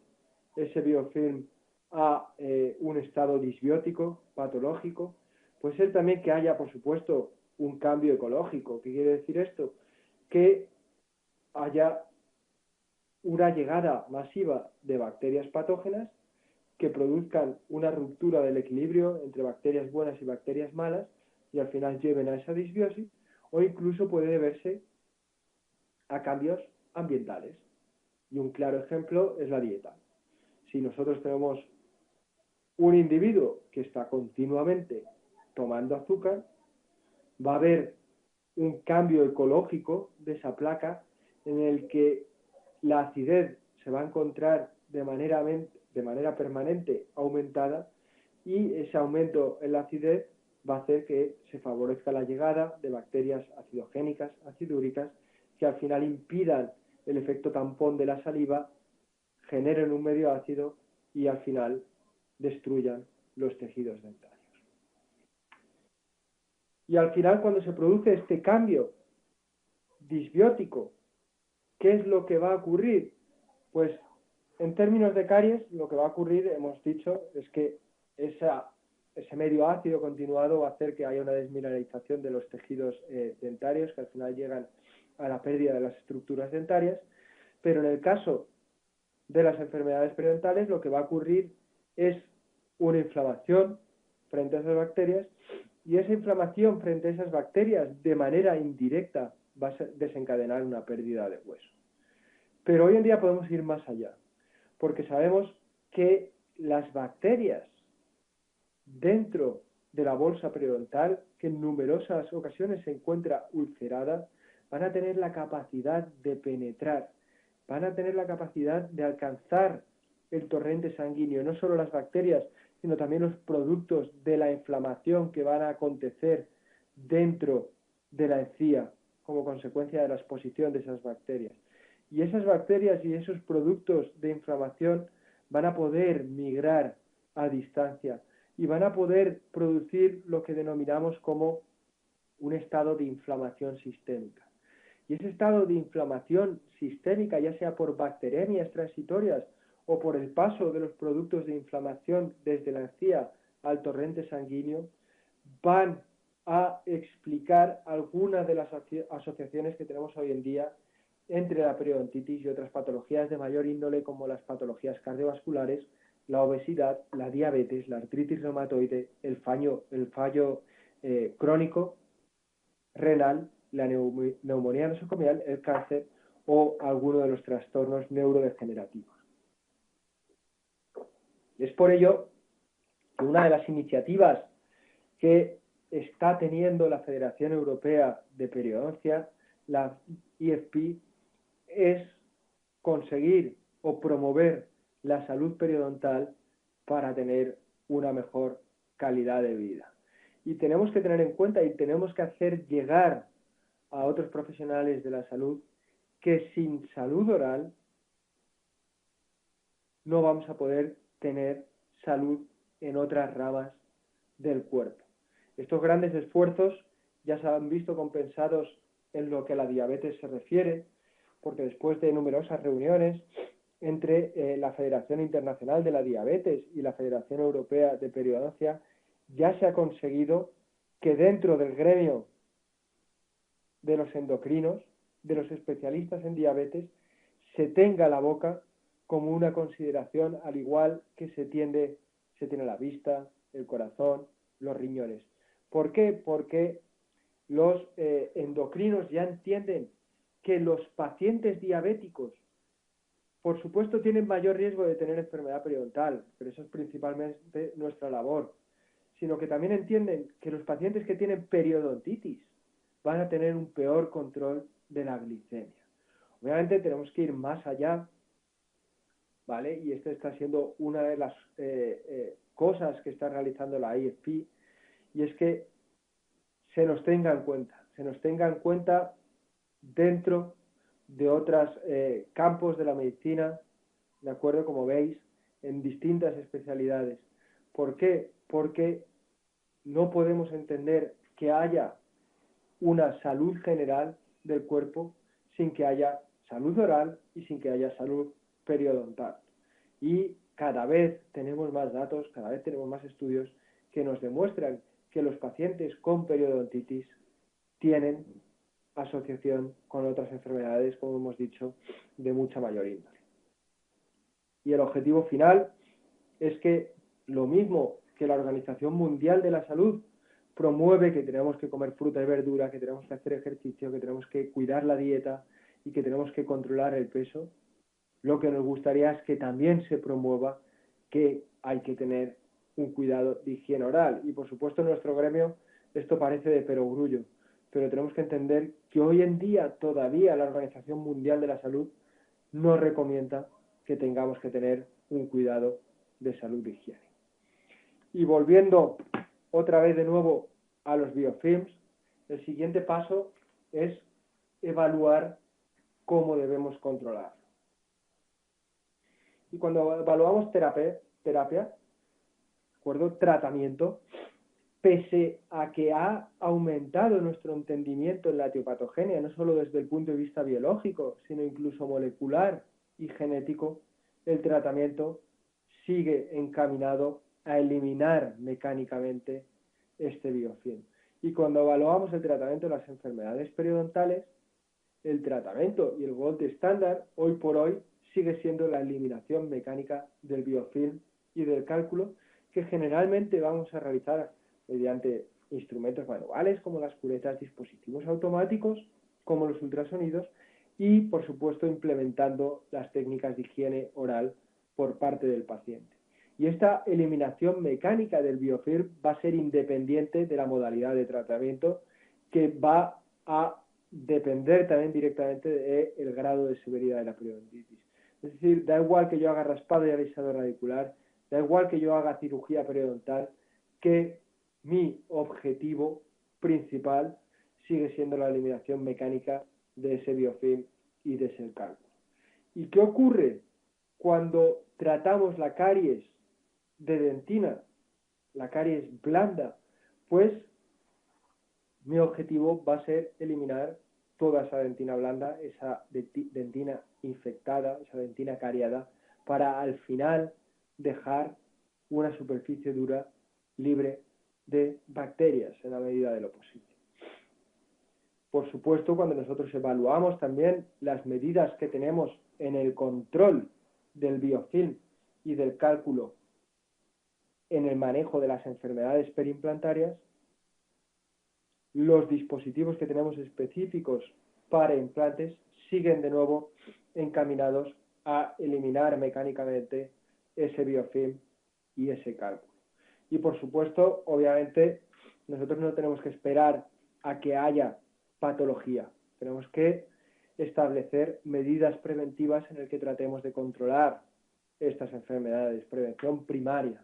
ese biofilm a un estado disbiótico, patológico. Puede ser también que haya, por supuesto, un cambio ecológico. ¿Qué quiere decir esto? Que haya una llegada masiva de bacterias patógenas que produzcan una ruptura del equilibrio entre bacterias buenas y bacterias malas y al final lleven a esa disbiosis, o incluso puede deberse a cambios ambientales. Y un claro ejemplo es la dieta. Si nosotros tenemos un individuo que está continuamente tomando azúcar, va a haber un cambio ecológico de esa placa en el que la acidez se va a encontrar de manera permanente aumentada y ese aumento en la acidez va a hacer que se favorezca la llegada de bacterias acidogénicas, acidúricas, que al final impidan el efecto tampón de la saliva, generen un medio ácido y al final destruyan los tejidos dentarios. Y al final, cuando se produce este cambio disbiótico, ¿qué es lo que va a ocurrir? Pues en términos de caries, lo que va a ocurrir, hemos dicho, es que ese medio ácido continuado va a hacer que haya una desmineralización de los tejidos dentarios, que al final llegan a la pérdida de las estructuras dentarias, pero en el caso de las enfermedades periodontales, lo que va a ocurrir es una inflamación frente a esas bacterias, y esa inflamación frente a esas bacterias de manera indirecta va a desencadenar una pérdida de hueso. Pero hoy en día podemos ir más allá, porque sabemos que las bacterias dentro de la bolsa periodontal, que en numerosas ocasiones se encuentra ulcerada, van a tener la capacidad de penetrar, van a tener la capacidad de alcanzar el torrente sanguíneo, no solo las bacterias, sino también los productos de la inflamación que van a acontecer dentro de la encía como consecuencia de la exposición de esas bacterias. Y esas bacterias y esos productos de inflamación van a poder migrar a distancia y van a poder producir lo que denominamos como un estado de inflamación sistémica. Y ese estado de inflamación sistémica, ya sea por bacteremias transitorias o por el paso de los productos de inflamación desde la encía al torrente sanguíneo, van a explicar algunas de las asociaciones que tenemos hoy en día entre la periodontitis y otras patologías de mayor índole, como las patologías cardiovasculares, la obesidad, la diabetes, la artritis reumatoide, el fallo crónico renal, la neumonía nosocomial, el cáncer o alguno de los trastornos neurodegenerativos. Es por ello que una de las iniciativas que está teniendo la Federación Europea de Periodoncia, la IFP, es conseguir o promover la salud periodontal para tener una mejor calidad de vida. Y tenemos que tener en cuenta y tenemos que hacer llegar a otros profesionales de la salud que sin salud oral no vamos a poder tener salud en otras ramas del cuerpo. Estos grandes esfuerzos ya se han visto compensados en lo que a la diabetes se refiere, porque después de numerosas reuniones entre la Federación Internacional de la Diabetes y la Federación Europea de Periodoncia, ya se ha conseguido que dentro del gremio de los endocrinos, de los especialistas en diabetes, se tenga la boca como una consideración, al igual que se tiene la vista, el corazón, los riñones. ¿Por qué? Porque los endocrinos ya entienden que los pacientes diabéticos, por supuesto, tienen mayor riesgo de tener enfermedad periodontal, pero eso es principalmente nuestra labor, sino que también entienden que los pacientes que tienen periodontitis van a tener un peor control de la glicemia. Obviamente tenemos que ir más allá ¿vale? Y esta está siendo una de las cosas que está realizando la IFP, y es que se nos tenga en cuenta dentro de otros campos de la medicina, ¿de acuerdo? Como veis, en distintas especialidades. ¿Por qué? Porque no podemos entender que haya una salud general del cuerpo sin que haya salud oral y sin que haya salud periodontal. Y cada vez tenemos más datos, cada vez tenemos más estudios que nos demuestran que los pacientes con periodontitis tienen asociación con otras enfermedades, como hemos dicho, de mucha mayor índole. Y el objetivo final es que lo mismo que la Organización Mundial de la Salud promueve que tenemos que comer fruta y verdura, que tenemos que hacer ejercicio, que tenemos que cuidar la dieta y que tenemos que controlar el peso, lo que nos gustaría es que también se promueva que hay que tener un cuidado de higiene oral. Y por supuesto en nuestro gremio esto parece de perogrullo, pero tenemos que entender que hoy en día todavía la Organización Mundial de la Salud nos recomienda que tengamos que tener un cuidado de salud de higiene. Y volviendo otra vez de nuevo a los biofilms, el siguiente paso es evaluar cómo debemos controlar. Y cuando evaluamos terapia, ¿de acuerdo? Tratamiento, pese a que ha aumentado nuestro entendimiento en la etiopatogenia, no solo desde el punto de vista biológico, sino incluso molecular y genético, el tratamiento sigue encaminado a eliminar mecánicamente este biofilm. Y cuando evaluamos el tratamiento de las enfermedades periodontales, el tratamiento y el gold estándar hoy por hoy sigue siendo la eliminación mecánica del biofilm y del cálculo, que generalmente vamos a realizar mediante instrumentos manuales como las curetas, dispositivos automáticos como los ultrasonidos y, por supuesto, implementando las técnicas de higiene oral por parte del paciente. Y esta eliminación mecánica del biofilm va a ser independiente de la modalidad de tratamiento, que va a depender también directamente del grado de severidad de la periodontitis. Es decir, da igual que yo haga raspado y alisador radicular, da igual que yo haga cirugía periodontal, que mi objetivo principal sigue siendo la eliminación mecánica de ese biofilm y de ese cálculo. ¿Y qué ocurre cuando tratamos la caries de dentina, la caries blanda? Pues mi objetivo va a ser eliminar toda esa dentina blanda, esa dentina infectada, esa dentina cariada, para al final dejar una superficie dura libre de bacterias en la medida de lo posible. Por supuesto, cuando nosotros evaluamos también las medidas que tenemos en el control del biofilm y del cálculo en el manejo de las enfermedades perimplantarias, los dispositivos que tenemos específicos para implantes siguen de nuevo encaminados a eliminar mecánicamente ese biofilm y ese cálculo. Y por supuesto, obviamente, nosotros no tenemos que esperar a que haya patología. Tenemos que establecer medidas preventivas en el que tratemos de controlar estas enfermedades, prevención primaria.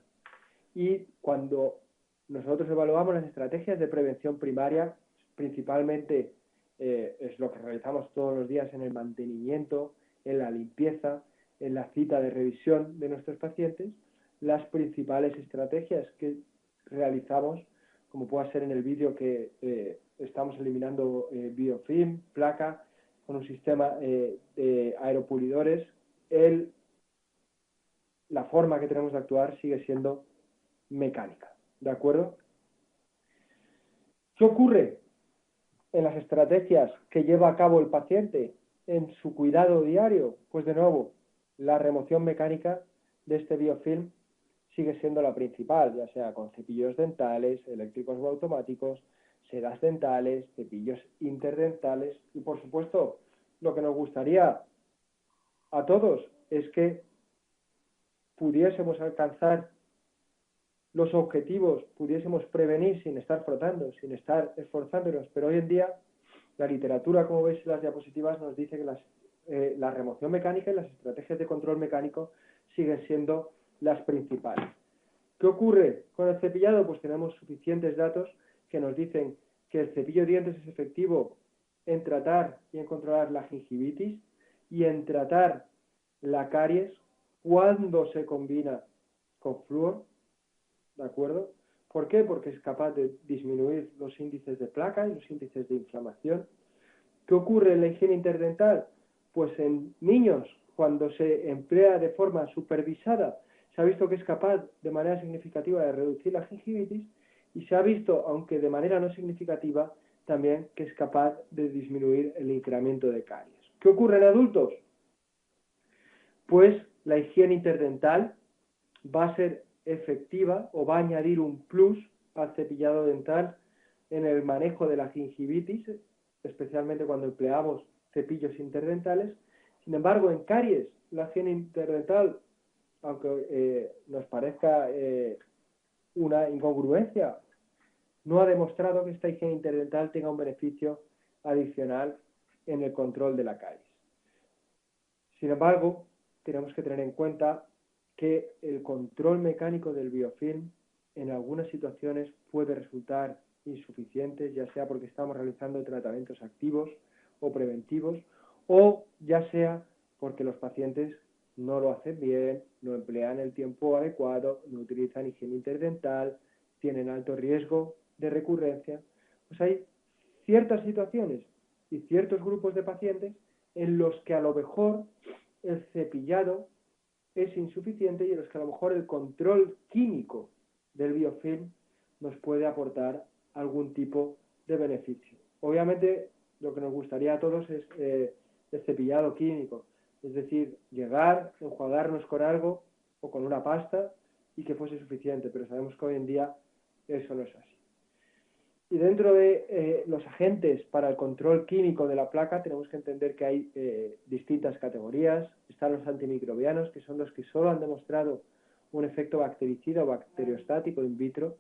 Y cuando nosotros evaluamos las estrategias de prevención primaria, principalmente es lo que realizamos todos los días en el mantenimiento, en la limpieza, en la cita de revisión de nuestros pacientes. Las principales estrategias que realizamos, como pueda ser en el vídeo que estamos eliminando biofilm, placa, con un sistema de aeropulidores, la forma que tenemos de actuar sigue siendo mecánica, ¿de acuerdo? ¿Qué ocurre en las estrategias que lleva a cabo el paciente en su cuidado diario? Pues de nuevo, la remoción mecánica de este biofilm sigue siendo la principal, ya sea con cepillos dentales, eléctricos o automáticos, sedas dentales, cepillos interdentales y, por supuesto, lo que nos gustaría a todos es que pudiésemos alcanzar los objetivos, pudiésemos prevenir sin estar frotando, sin estar esforzándonos, pero hoy en día la literatura, como veis en las diapositivas, nos dice que las la remoción mecánica y las estrategias de control mecánico siguen siendo las principales. ¿Qué ocurre con el cepillado? Pues tenemos suficientes datos que nos dicen que el cepillo de dientes es efectivo en tratar y en controlar la gingivitis y en tratar la caries cuando se combina con flúor, ¿de acuerdo? ¿Por qué? Porque es capaz de disminuir los índices de placa y los índices de inflamación. ¿Qué ocurre en la higiene interdental? Pues en niños, cuando se emplea de forma supervisada, se ha visto que es capaz de manera significativa de reducir la gingivitis y se ha visto, aunque de manera no significativa, también que es capaz de disminuir el incremento de caries. ¿Qué ocurre en adultos? Pues la higiene interdental va a ser efectiva o va a añadir un plus al cepillado dental en el manejo de la gingivitis, especialmente cuando empleamos cepillos interdentales. Sin embargo, en caries, la higiene interdental, aunque nos parezca una incongruencia, no ha demostrado que esta higiene interdental tenga un beneficio adicional en el control de la caries. Sin embargo, tenemos que tener en cuenta que el control mecánico del biofilm en algunas situaciones puede resultar insuficiente, ya sea porque estamos realizando tratamientos activos o preventivos, o ya sea porque los pacientes no lo hacen bien, no emplean el tiempo adecuado, no utilizan higiene interdental, tienen alto riesgo de recurrencia. Pues hay ciertas situaciones y ciertos grupos de pacientes en los que a lo mejor el cepillado es insuficiente y en los que a lo mejor el control químico del biofilm nos puede aportar algún tipo de beneficio. Obviamente, lo que nos gustaría a todos es el cepillado químico, es decir, llegar, enjuagarnos con algo o con una pasta y que fuese suficiente, pero sabemos que hoy en día eso no es así. Y dentro de los agentes para el control químico de la placa tenemos que entender que hay distintas categorías. Están los antimicrobianos, que son los que solo han demostrado un efecto bactericida o bacteriostático in vitro.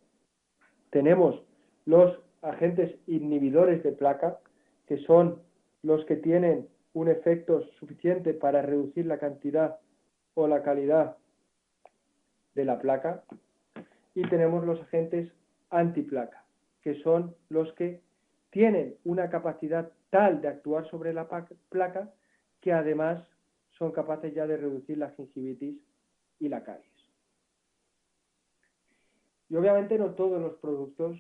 Tenemos los agentes inhibidores de placa, que son los que tienen un efecto suficiente para reducir la cantidad o la calidad de la placa. Y tenemos los agentes antiplaca, que son los que tienen una capacidad tal de actuar sobre la placa que además son capaces ya de reducir la gingivitis y la caries. Y obviamente no todos los productos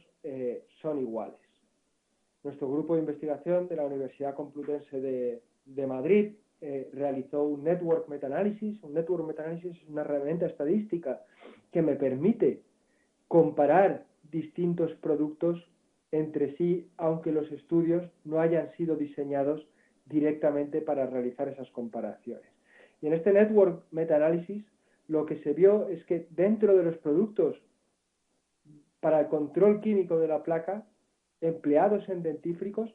son iguales. Nuestro grupo de investigación de la Universidad Complutense de Madrid realizó un network meta-análisis. Un network meta-análisis es una herramienta estadística que me permite comparar distintos productos entre sí, aunque los estudios no hayan sido diseñados directamente para realizar esas comparaciones. Y en este network meta-análisis lo que se vio es que dentro de los productos para el control químico de la placa empleados en dentífricos,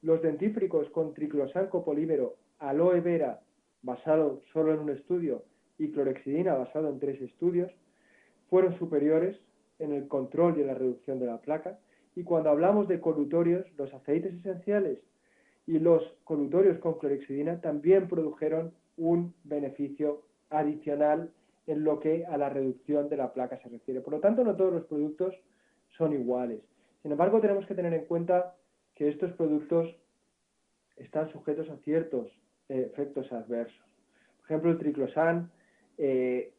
los dentífricos con triclosan copolímero, aloe vera basado solo en un estudio y clorhexidina basado en 3 estudios fueron superiores en el control y en la reducción de la placa. Y cuando hablamos de colutorios, los aceites esenciales y los colutorios con clorhexidina también produjeron un beneficio adicional en lo que a la reducción de la placa se refiere. Por lo tanto, no todos los productos son iguales. Sin embargo, tenemos que tener en cuenta que estos productos están sujetos a ciertos efectos adversos. Por ejemplo, el triclosan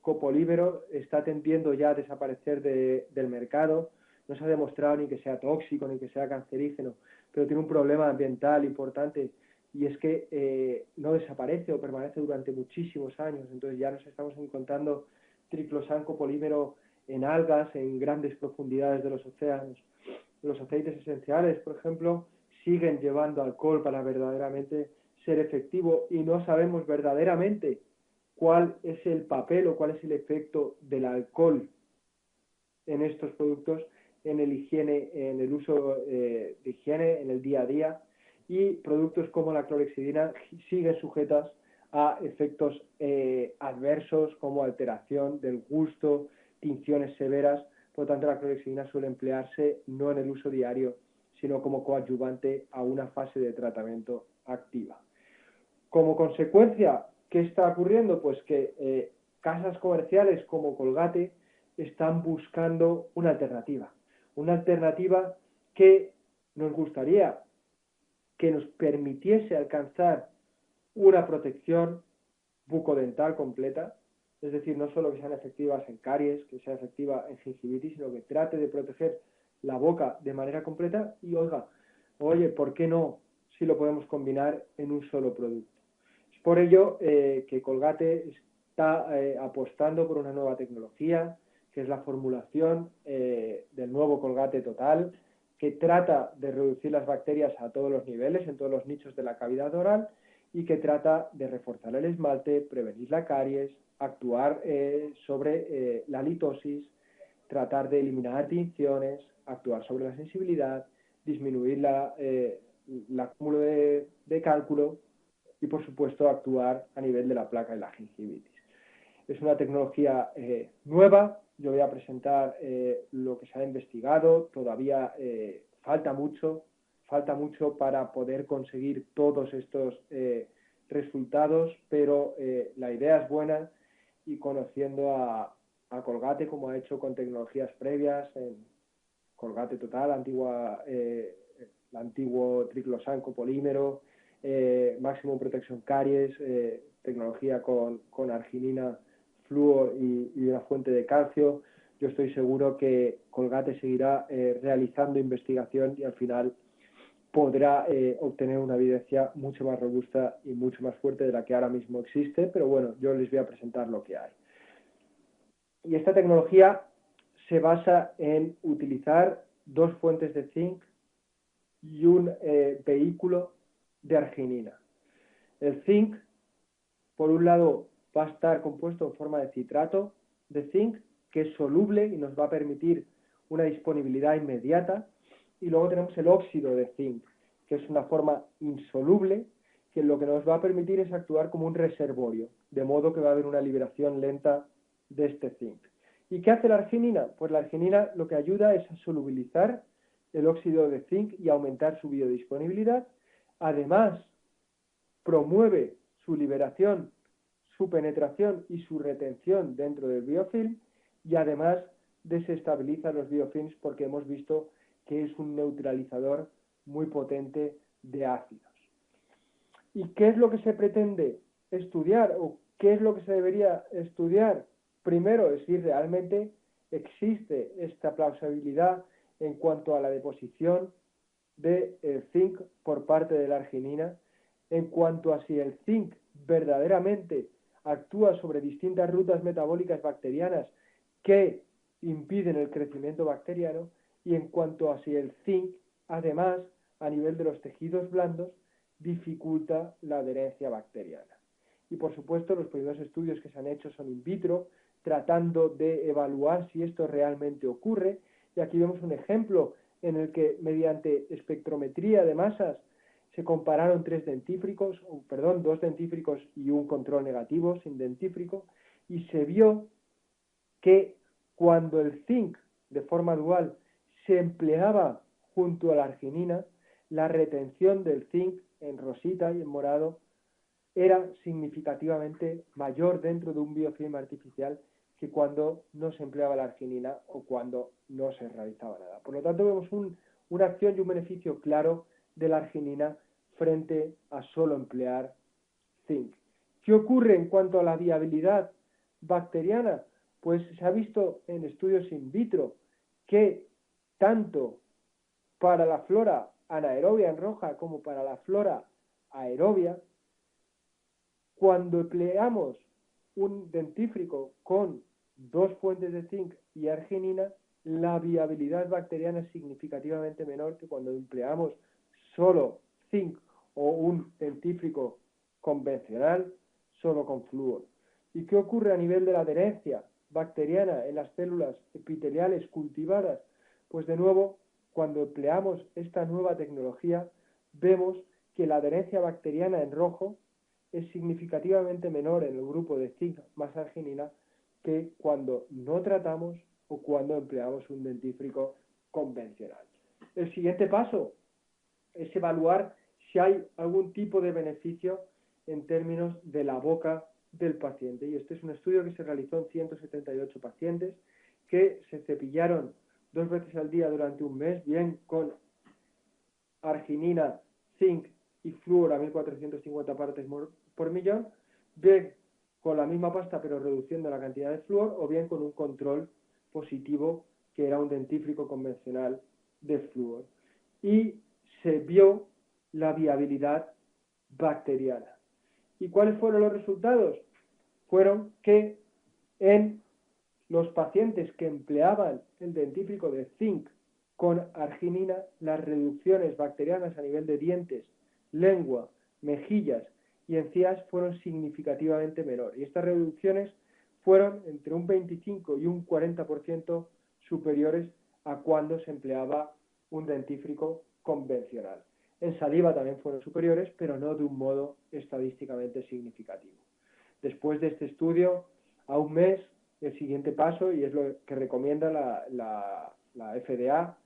copolímero está tendiendo ya a desaparecer del mercado. No se ha demostrado ni que sea tóxico ni que sea cancerígeno, pero tiene un problema ambiental importante y es que no desaparece o permanece durante muchísimos años. Entonces ya nos estamos encontrando triclosan copolímero en algas, en grandes profundidades de los océanos. Los aceites esenciales, por ejemplo, siguen llevando alcohol para verdaderamente ser efectivo y no sabemos verdaderamente cuál es el papel o cuál es el efecto del alcohol en estos productos en el uso de higiene en el día a día, y productos como la clorhexidina siguen sujetas a efectos adversos como alteración del gusto, tinciones severas. Por lo tanto, la clorhexidina suele emplearse no en el uso diario, sino como coadyuvante a una fase de tratamiento activa. Como consecuencia, ¿qué está ocurriendo? Pues que casas comerciales como Colgate están buscando una alternativa que nos gustaría que nos permitiese alcanzar una protección bucodental completa, es decir, no solo que sean efectivas en caries, que sea efectiva en gingivitis, sino que trate de proteger la boca de manera completa y oye, ¿por qué no si lo podemos combinar en un solo producto? Es por ello que Colgate está apostando por una nueva tecnología, que es la formulación del nuevo Colgate Total, que trata de reducir las bacterias a todos los niveles, en todos los nichos de la cavidad oral, y que trata de reforzar el esmalte, prevenir la caries, actuar sobre la litosis, tratar de eliminar tinciones, actuar sobre la sensibilidad, disminuir el acúmulo de cálculo y, por supuesto, actuar a nivel de la placa y la gingivitis. Es una tecnología nueva. Yo voy a presentar lo que se ha investigado. Todavía falta mucho para poder conseguir todos estos resultados, pero la idea es buena y conociendo a Colgate, como ha hecho con tecnologías previas, en Colgate Total, el antiguo triclosan copolímero, Maximum Protection Caries, tecnología con arginina, flúor y una fuente de calcio. Yo estoy seguro que Colgate seguirá realizando investigación y al final podrá obtener una evidencia mucho más robusta y mucho más fuerte de la que ahora mismo existe, pero bueno, yo les voy a presentar lo que hay. Y esta tecnología se basa en utilizar dos fuentes de zinc y un vehículo de arginina. El zinc, por un lado, va a estar compuesto en forma de citrato de zinc, que es soluble y nos va a permitir una disponibilidad inmediata. Y luego tenemos el óxido de zinc, que es una forma insoluble, que lo que nos va a permitir es actuar como un reservorio, de modo que va a haber una liberación lenta de este zinc. ¿Y qué hace la arginina? Pues la arginina lo que ayuda es a solubilizar el óxido de zinc y aumentar su biodisponibilidad. Además, promueve su liberación, su penetración y su retención dentro del biofilm y además desestabiliza los biofilms porque hemos visto que es un neutralizador muy potente de ácidos. ¿Y qué es lo que se pretende estudiar o qué es lo que se debería estudiar? Primero es si realmente existe esta plausibilidad en cuanto a la deposición de zinc por parte de la arginina, en cuanto a si el zinc verdaderamente actúa sobre distintas rutas metabólicas bacterianas que impiden el crecimiento bacteriano, y en cuanto a si el zinc, además, a nivel de los tejidos blandos, dificulta la adherencia bacteriana. Y por supuesto, los primeros estudios que se han hecho son in vitro, tratando de evaluar si esto realmente ocurre. Y aquí vemos un ejemplo en el que mediante espectrometría de masas se compararon dos dentífricos y un control negativo sin dentífrico, y se vio que cuando el zinc de forma dual se empleaba junto a la arginina, la retención del zinc en rosita y en morado era significativamente mayor dentro de un biofilm artificial que cuando no se empleaba la arginina o cuando no se realizaba nada. Por lo tanto, vemos una acción y un beneficio claro de la arginina frente a solo emplear zinc. ¿Qué ocurre en cuanto a la viabilidad bacteriana? Pues se ha visto en estudios in vitro que tanto para la flora anaerobia en roja como para la flora aerobia, cuando empleamos un dentífrico con dos fuentes de zinc y arginina, la viabilidad bacteriana es significativamente menor que cuando empleamos solo zinc o un dentífrico convencional solo con flúor. ¿Y qué ocurre a nivel de la adherencia bacteriana en las células epiteliales cultivadas? Pues de nuevo, cuando empleamos esta nueva tecnología, vemos que la adherencia bacteriana en rojo es significativamente menor en el grupo de zinc más arginina que cuando no tratamos o cuando empleamos un dentífrico convencional. El siguiente paso es evaluar si hay algún tipo de beneficio en términos de la boca del paciente. Y este es un estudio que se realizó en 178 pacientes que se cepillaron 2 veces al día durante un mes, bien con arginina, zinc y flúor a 1450 partes por millón, bien con la misma pasta pero reduciendo la cantidad de flúor, o bien con un control positivo que era un dentífrico convencional de flúor. Y se vio la viabilidad bacteriana. ¿Y cuáles fueron los resultados? Fueron que en los pacientes que empleaban el dentífrico de zinc con arginina, las reducciones bacterianas a nivel de dientes, lengua, mejillas y encías fueron significativamente menores. Y estas reducciones fueron entre un 25 y un 40% superiores a cuando se empleaba un dentífrico convencional. En saliva también fueron superiores, pero no de un modo estadísticamente significativo. Después de este estudio, a un mes, el siguiente paso, y es lo que recomienda la FDA,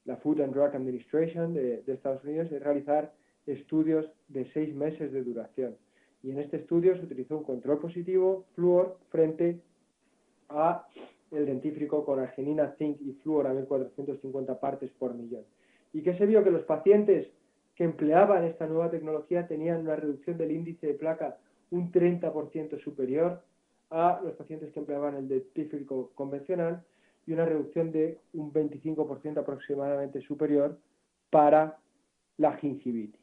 la Food and Drug Administration de Estados Unidos, es realizar estudios de 6 meses de duración. Y en este estudio se utilizó un control positivo, flúor, frente a el dentífrico con arginina, zinc y flúor a 1450 partes por millón. ¿Y qué se vio? Que los pacientes que empleaban esta nueva tecnología tenían una reducción del índice de placa un 30% superior a los pacientes que empleaban el dentífrico convencional y una reducción de un 25% aproximadamente superior para la gingivitis.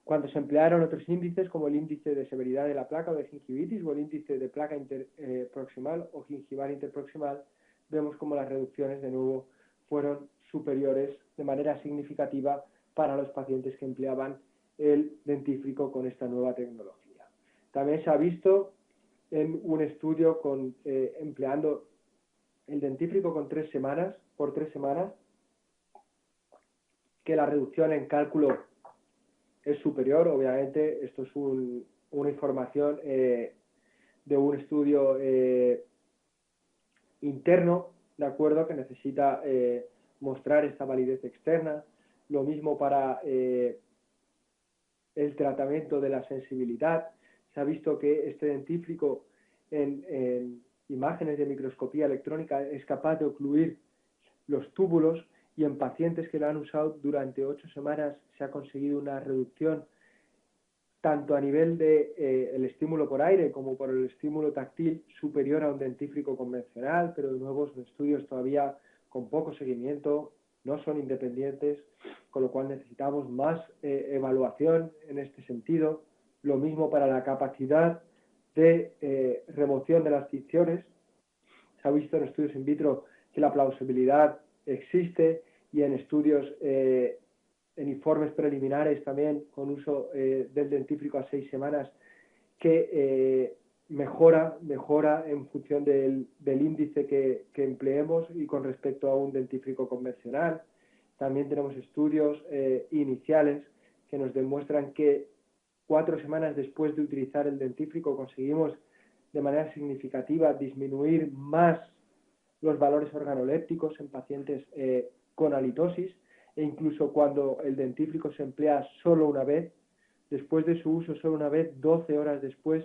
Cuando se emplearon otros índices como el índice de severidad de la placa o de gingivitis o el índice de placa interproximal o gingival interproximal, vemos como las reducciones de nuevo fueron superiores de manera significativa para los pacientes que empleaban el dentífrico con esta nueva tecnología. También se ha visto en un estudio empleando el dentífrico por 3 semanas, que la reducción en cálculo es superior. Obviamente esto es una información de un estudio interno, ¿de acuerdo?, que necesita mostrar esta validez externa. Lo mismo para el tratamiento de la sensibilidad. Se ha visto que este dentífrico en imágenes de microscopía electrónica es capaz de ocluir los túbulos, y en pacientes que lo han usado durante 8 semanas se ha conseguido una reducción tanto a nivel de el estímulo por aire como por el estímulo táctil superior a un dentífrico convencional, pero de nuevo son estudios todavía con poco seguimiento, no son independientes, con lo cual necesitamos más evaluación en este sentido. Lo mismo para la capacidad de remoción de las ficciones. Se ha visto en estudios in vitro que la plausibilidad existe, y en estudios, en informes preliminares también con uso del dentífrico a 6 semanas, que mejora en función del índice que empleemos y con respecto a un dentífrico convencional. También tenemos estudios iniciales que nos demuestran que 4 semanas después de utilizar el dentífrico conseguimos de manera significativa disminuir más los valores organolépticos en pacientes con halitosis, e incluso cuando el dentífrico se emplea solo una vez, después de su uso solo una vez, 12 horas después,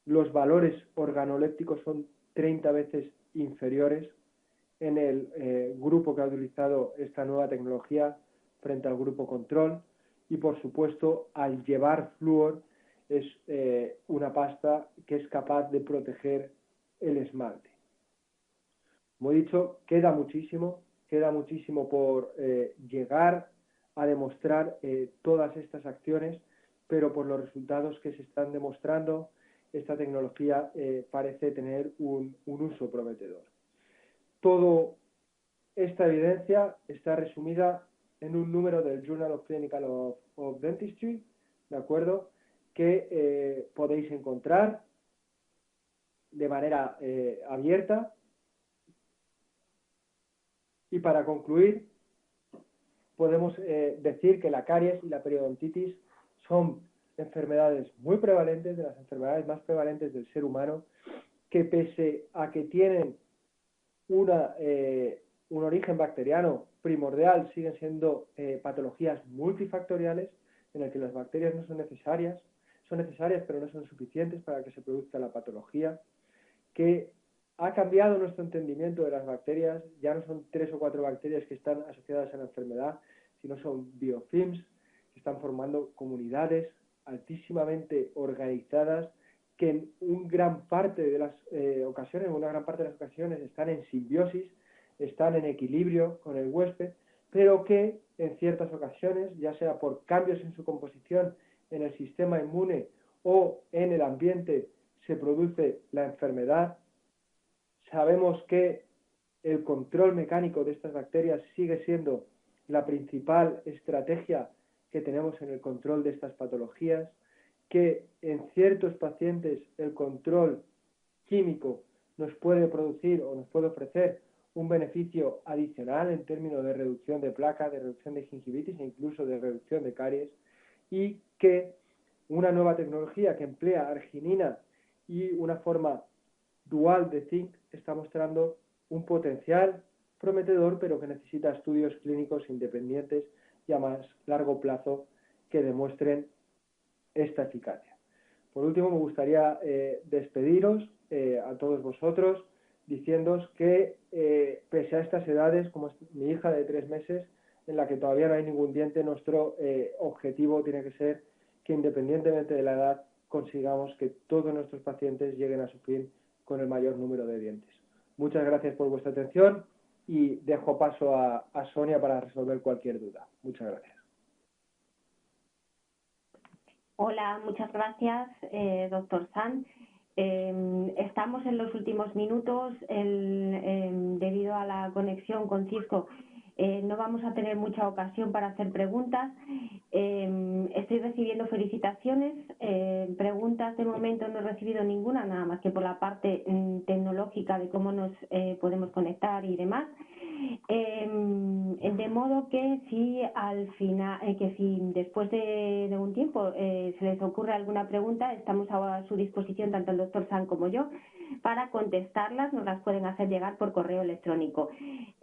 los valores organolépticos son 30 veces inferiores en el grupo que ha utilizado esta nueva tecnología frente al grupo control. Y por supuesto, al llevar flúor, es una pasta que es capaz de proteger el esmalte. Como he dicho, queda muchísimo por llegar a demostrar todas estas acciones, pero por los resultados que se están demostrando, esta tecnología parece tener un uso prometedor. Toda esta evidencia está resumida en un número del Journal of Clinical of Dentistry, ¿de acuerdo?, que podéis encontrar de manera abierta. Y para concluir, podemos decir que la caries y la periodontitis son enfermedades muy prevalentes, de las enfermedades más prevalentes del ser humano, que pese a que tienen un origen bacteriano primordial, siguen siendo patologías multifactoriales, en el que las bacterias no son necesarias pero no son suficientes para que se produzca la patología, que ha cambiado nuestro entendimiento de las bacterias. Ya no son 3 o 4 bacterias que están asociadas a la enfermedad, sino son biofilms que están formando comunidades altísimamente organizadas que en una gran parte de las ocasiones están en simbiosis, están en equilibrio con el huésped, pero que en ciertas ocasiones, ya sea por cambios en su composición en el sistema inmune o en el ambiente, se produce la enfermedad. Sabemos que el control mecánico de estas bacterias sigue siendo la principal estrategia que tenemos en el control de estas patologías, que en ciertos pacientes el control químico nos puede producir o nos puede ofrecer un beneficio adicional en términos de reducción de placa, de reducción de gingivitis e incluso de reducción de caries, y que una nueva tecnología que emplea arginina y una forma dual de zinc está mostrando un potencial prometedor, pero que necesita estudios clínicos independientes y a más largo plazo que demuestren esta eficacia. Por último, me gustaría despediros a todos vosotros diciéndoos que pese a estas edades, como es mi hija de 3 meses, en la que todavía no hay ningún diente, nuestro objetivo tiene que ser que independientemente de la edad consigamos que todos nuestros pacientes lleguen a su fin con el mayor número de dientes. Muchas gracias por vuestra atención y dejo paso a Sonia para resolver cualquier duda. Muchas gracias. Hola, muchas gracias, doctor San. Estamos en los últimos minutos. Debido a la conexión con Cisco, no vamos a tener mucha ocasión para hacer preguntas. Estoy recibiendo felicitaciones. Preguntas de momento no he recibido ninguna, nada más que por la parte tecnológica de cómo nos podemos conectar y demás. De modo que si al final, que si después de un tiempo se les ocurre alguna pregunta, estamos a su disposición, tanto el doctor San como yo, para contestarlas. Nos las pueden hacer llegar por correo electrónico.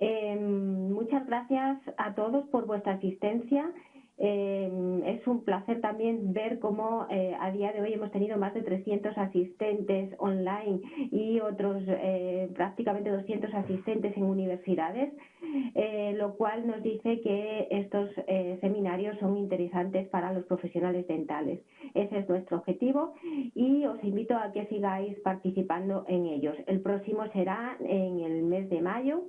Muchas gracias a todos por vuestra asistencia. Es un placer también ver cómo a día de hoy hemos tenido más de 300 asistentes online y otros prácticamente 200 asistentes en universidades, lo cual nos dice que estos seminarios son interesantes para los profesionales dentales. Ese es nuestro objetivo y os invito a que sigáis participando en ellos. El próximo será en el mes de mayo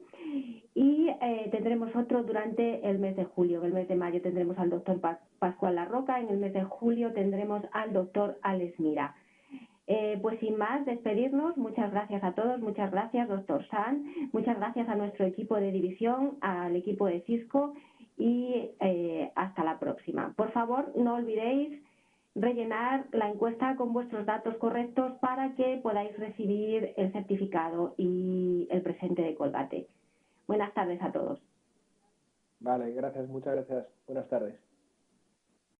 y tendremos otro durante el mes de julio. En el mes de mayo tendremos al doctor Pascual Larroca, en el mes de julio tendremos al doctor Alex Mira. Pues sin más, despedirnos. Muchas gracias a todos, muchas gracias, doctor San, muchas gracias a nuestro equipo de división, al equipo de Cisco y hasta la próxima. Por favor, no olvidéis rellenar la encuesta con vuestros datos correctos para que podáis recibir el certificado y el presente de Colgate. Buenas tardes a todos. Vale, gracias, muchas gracias. Buenas tardes.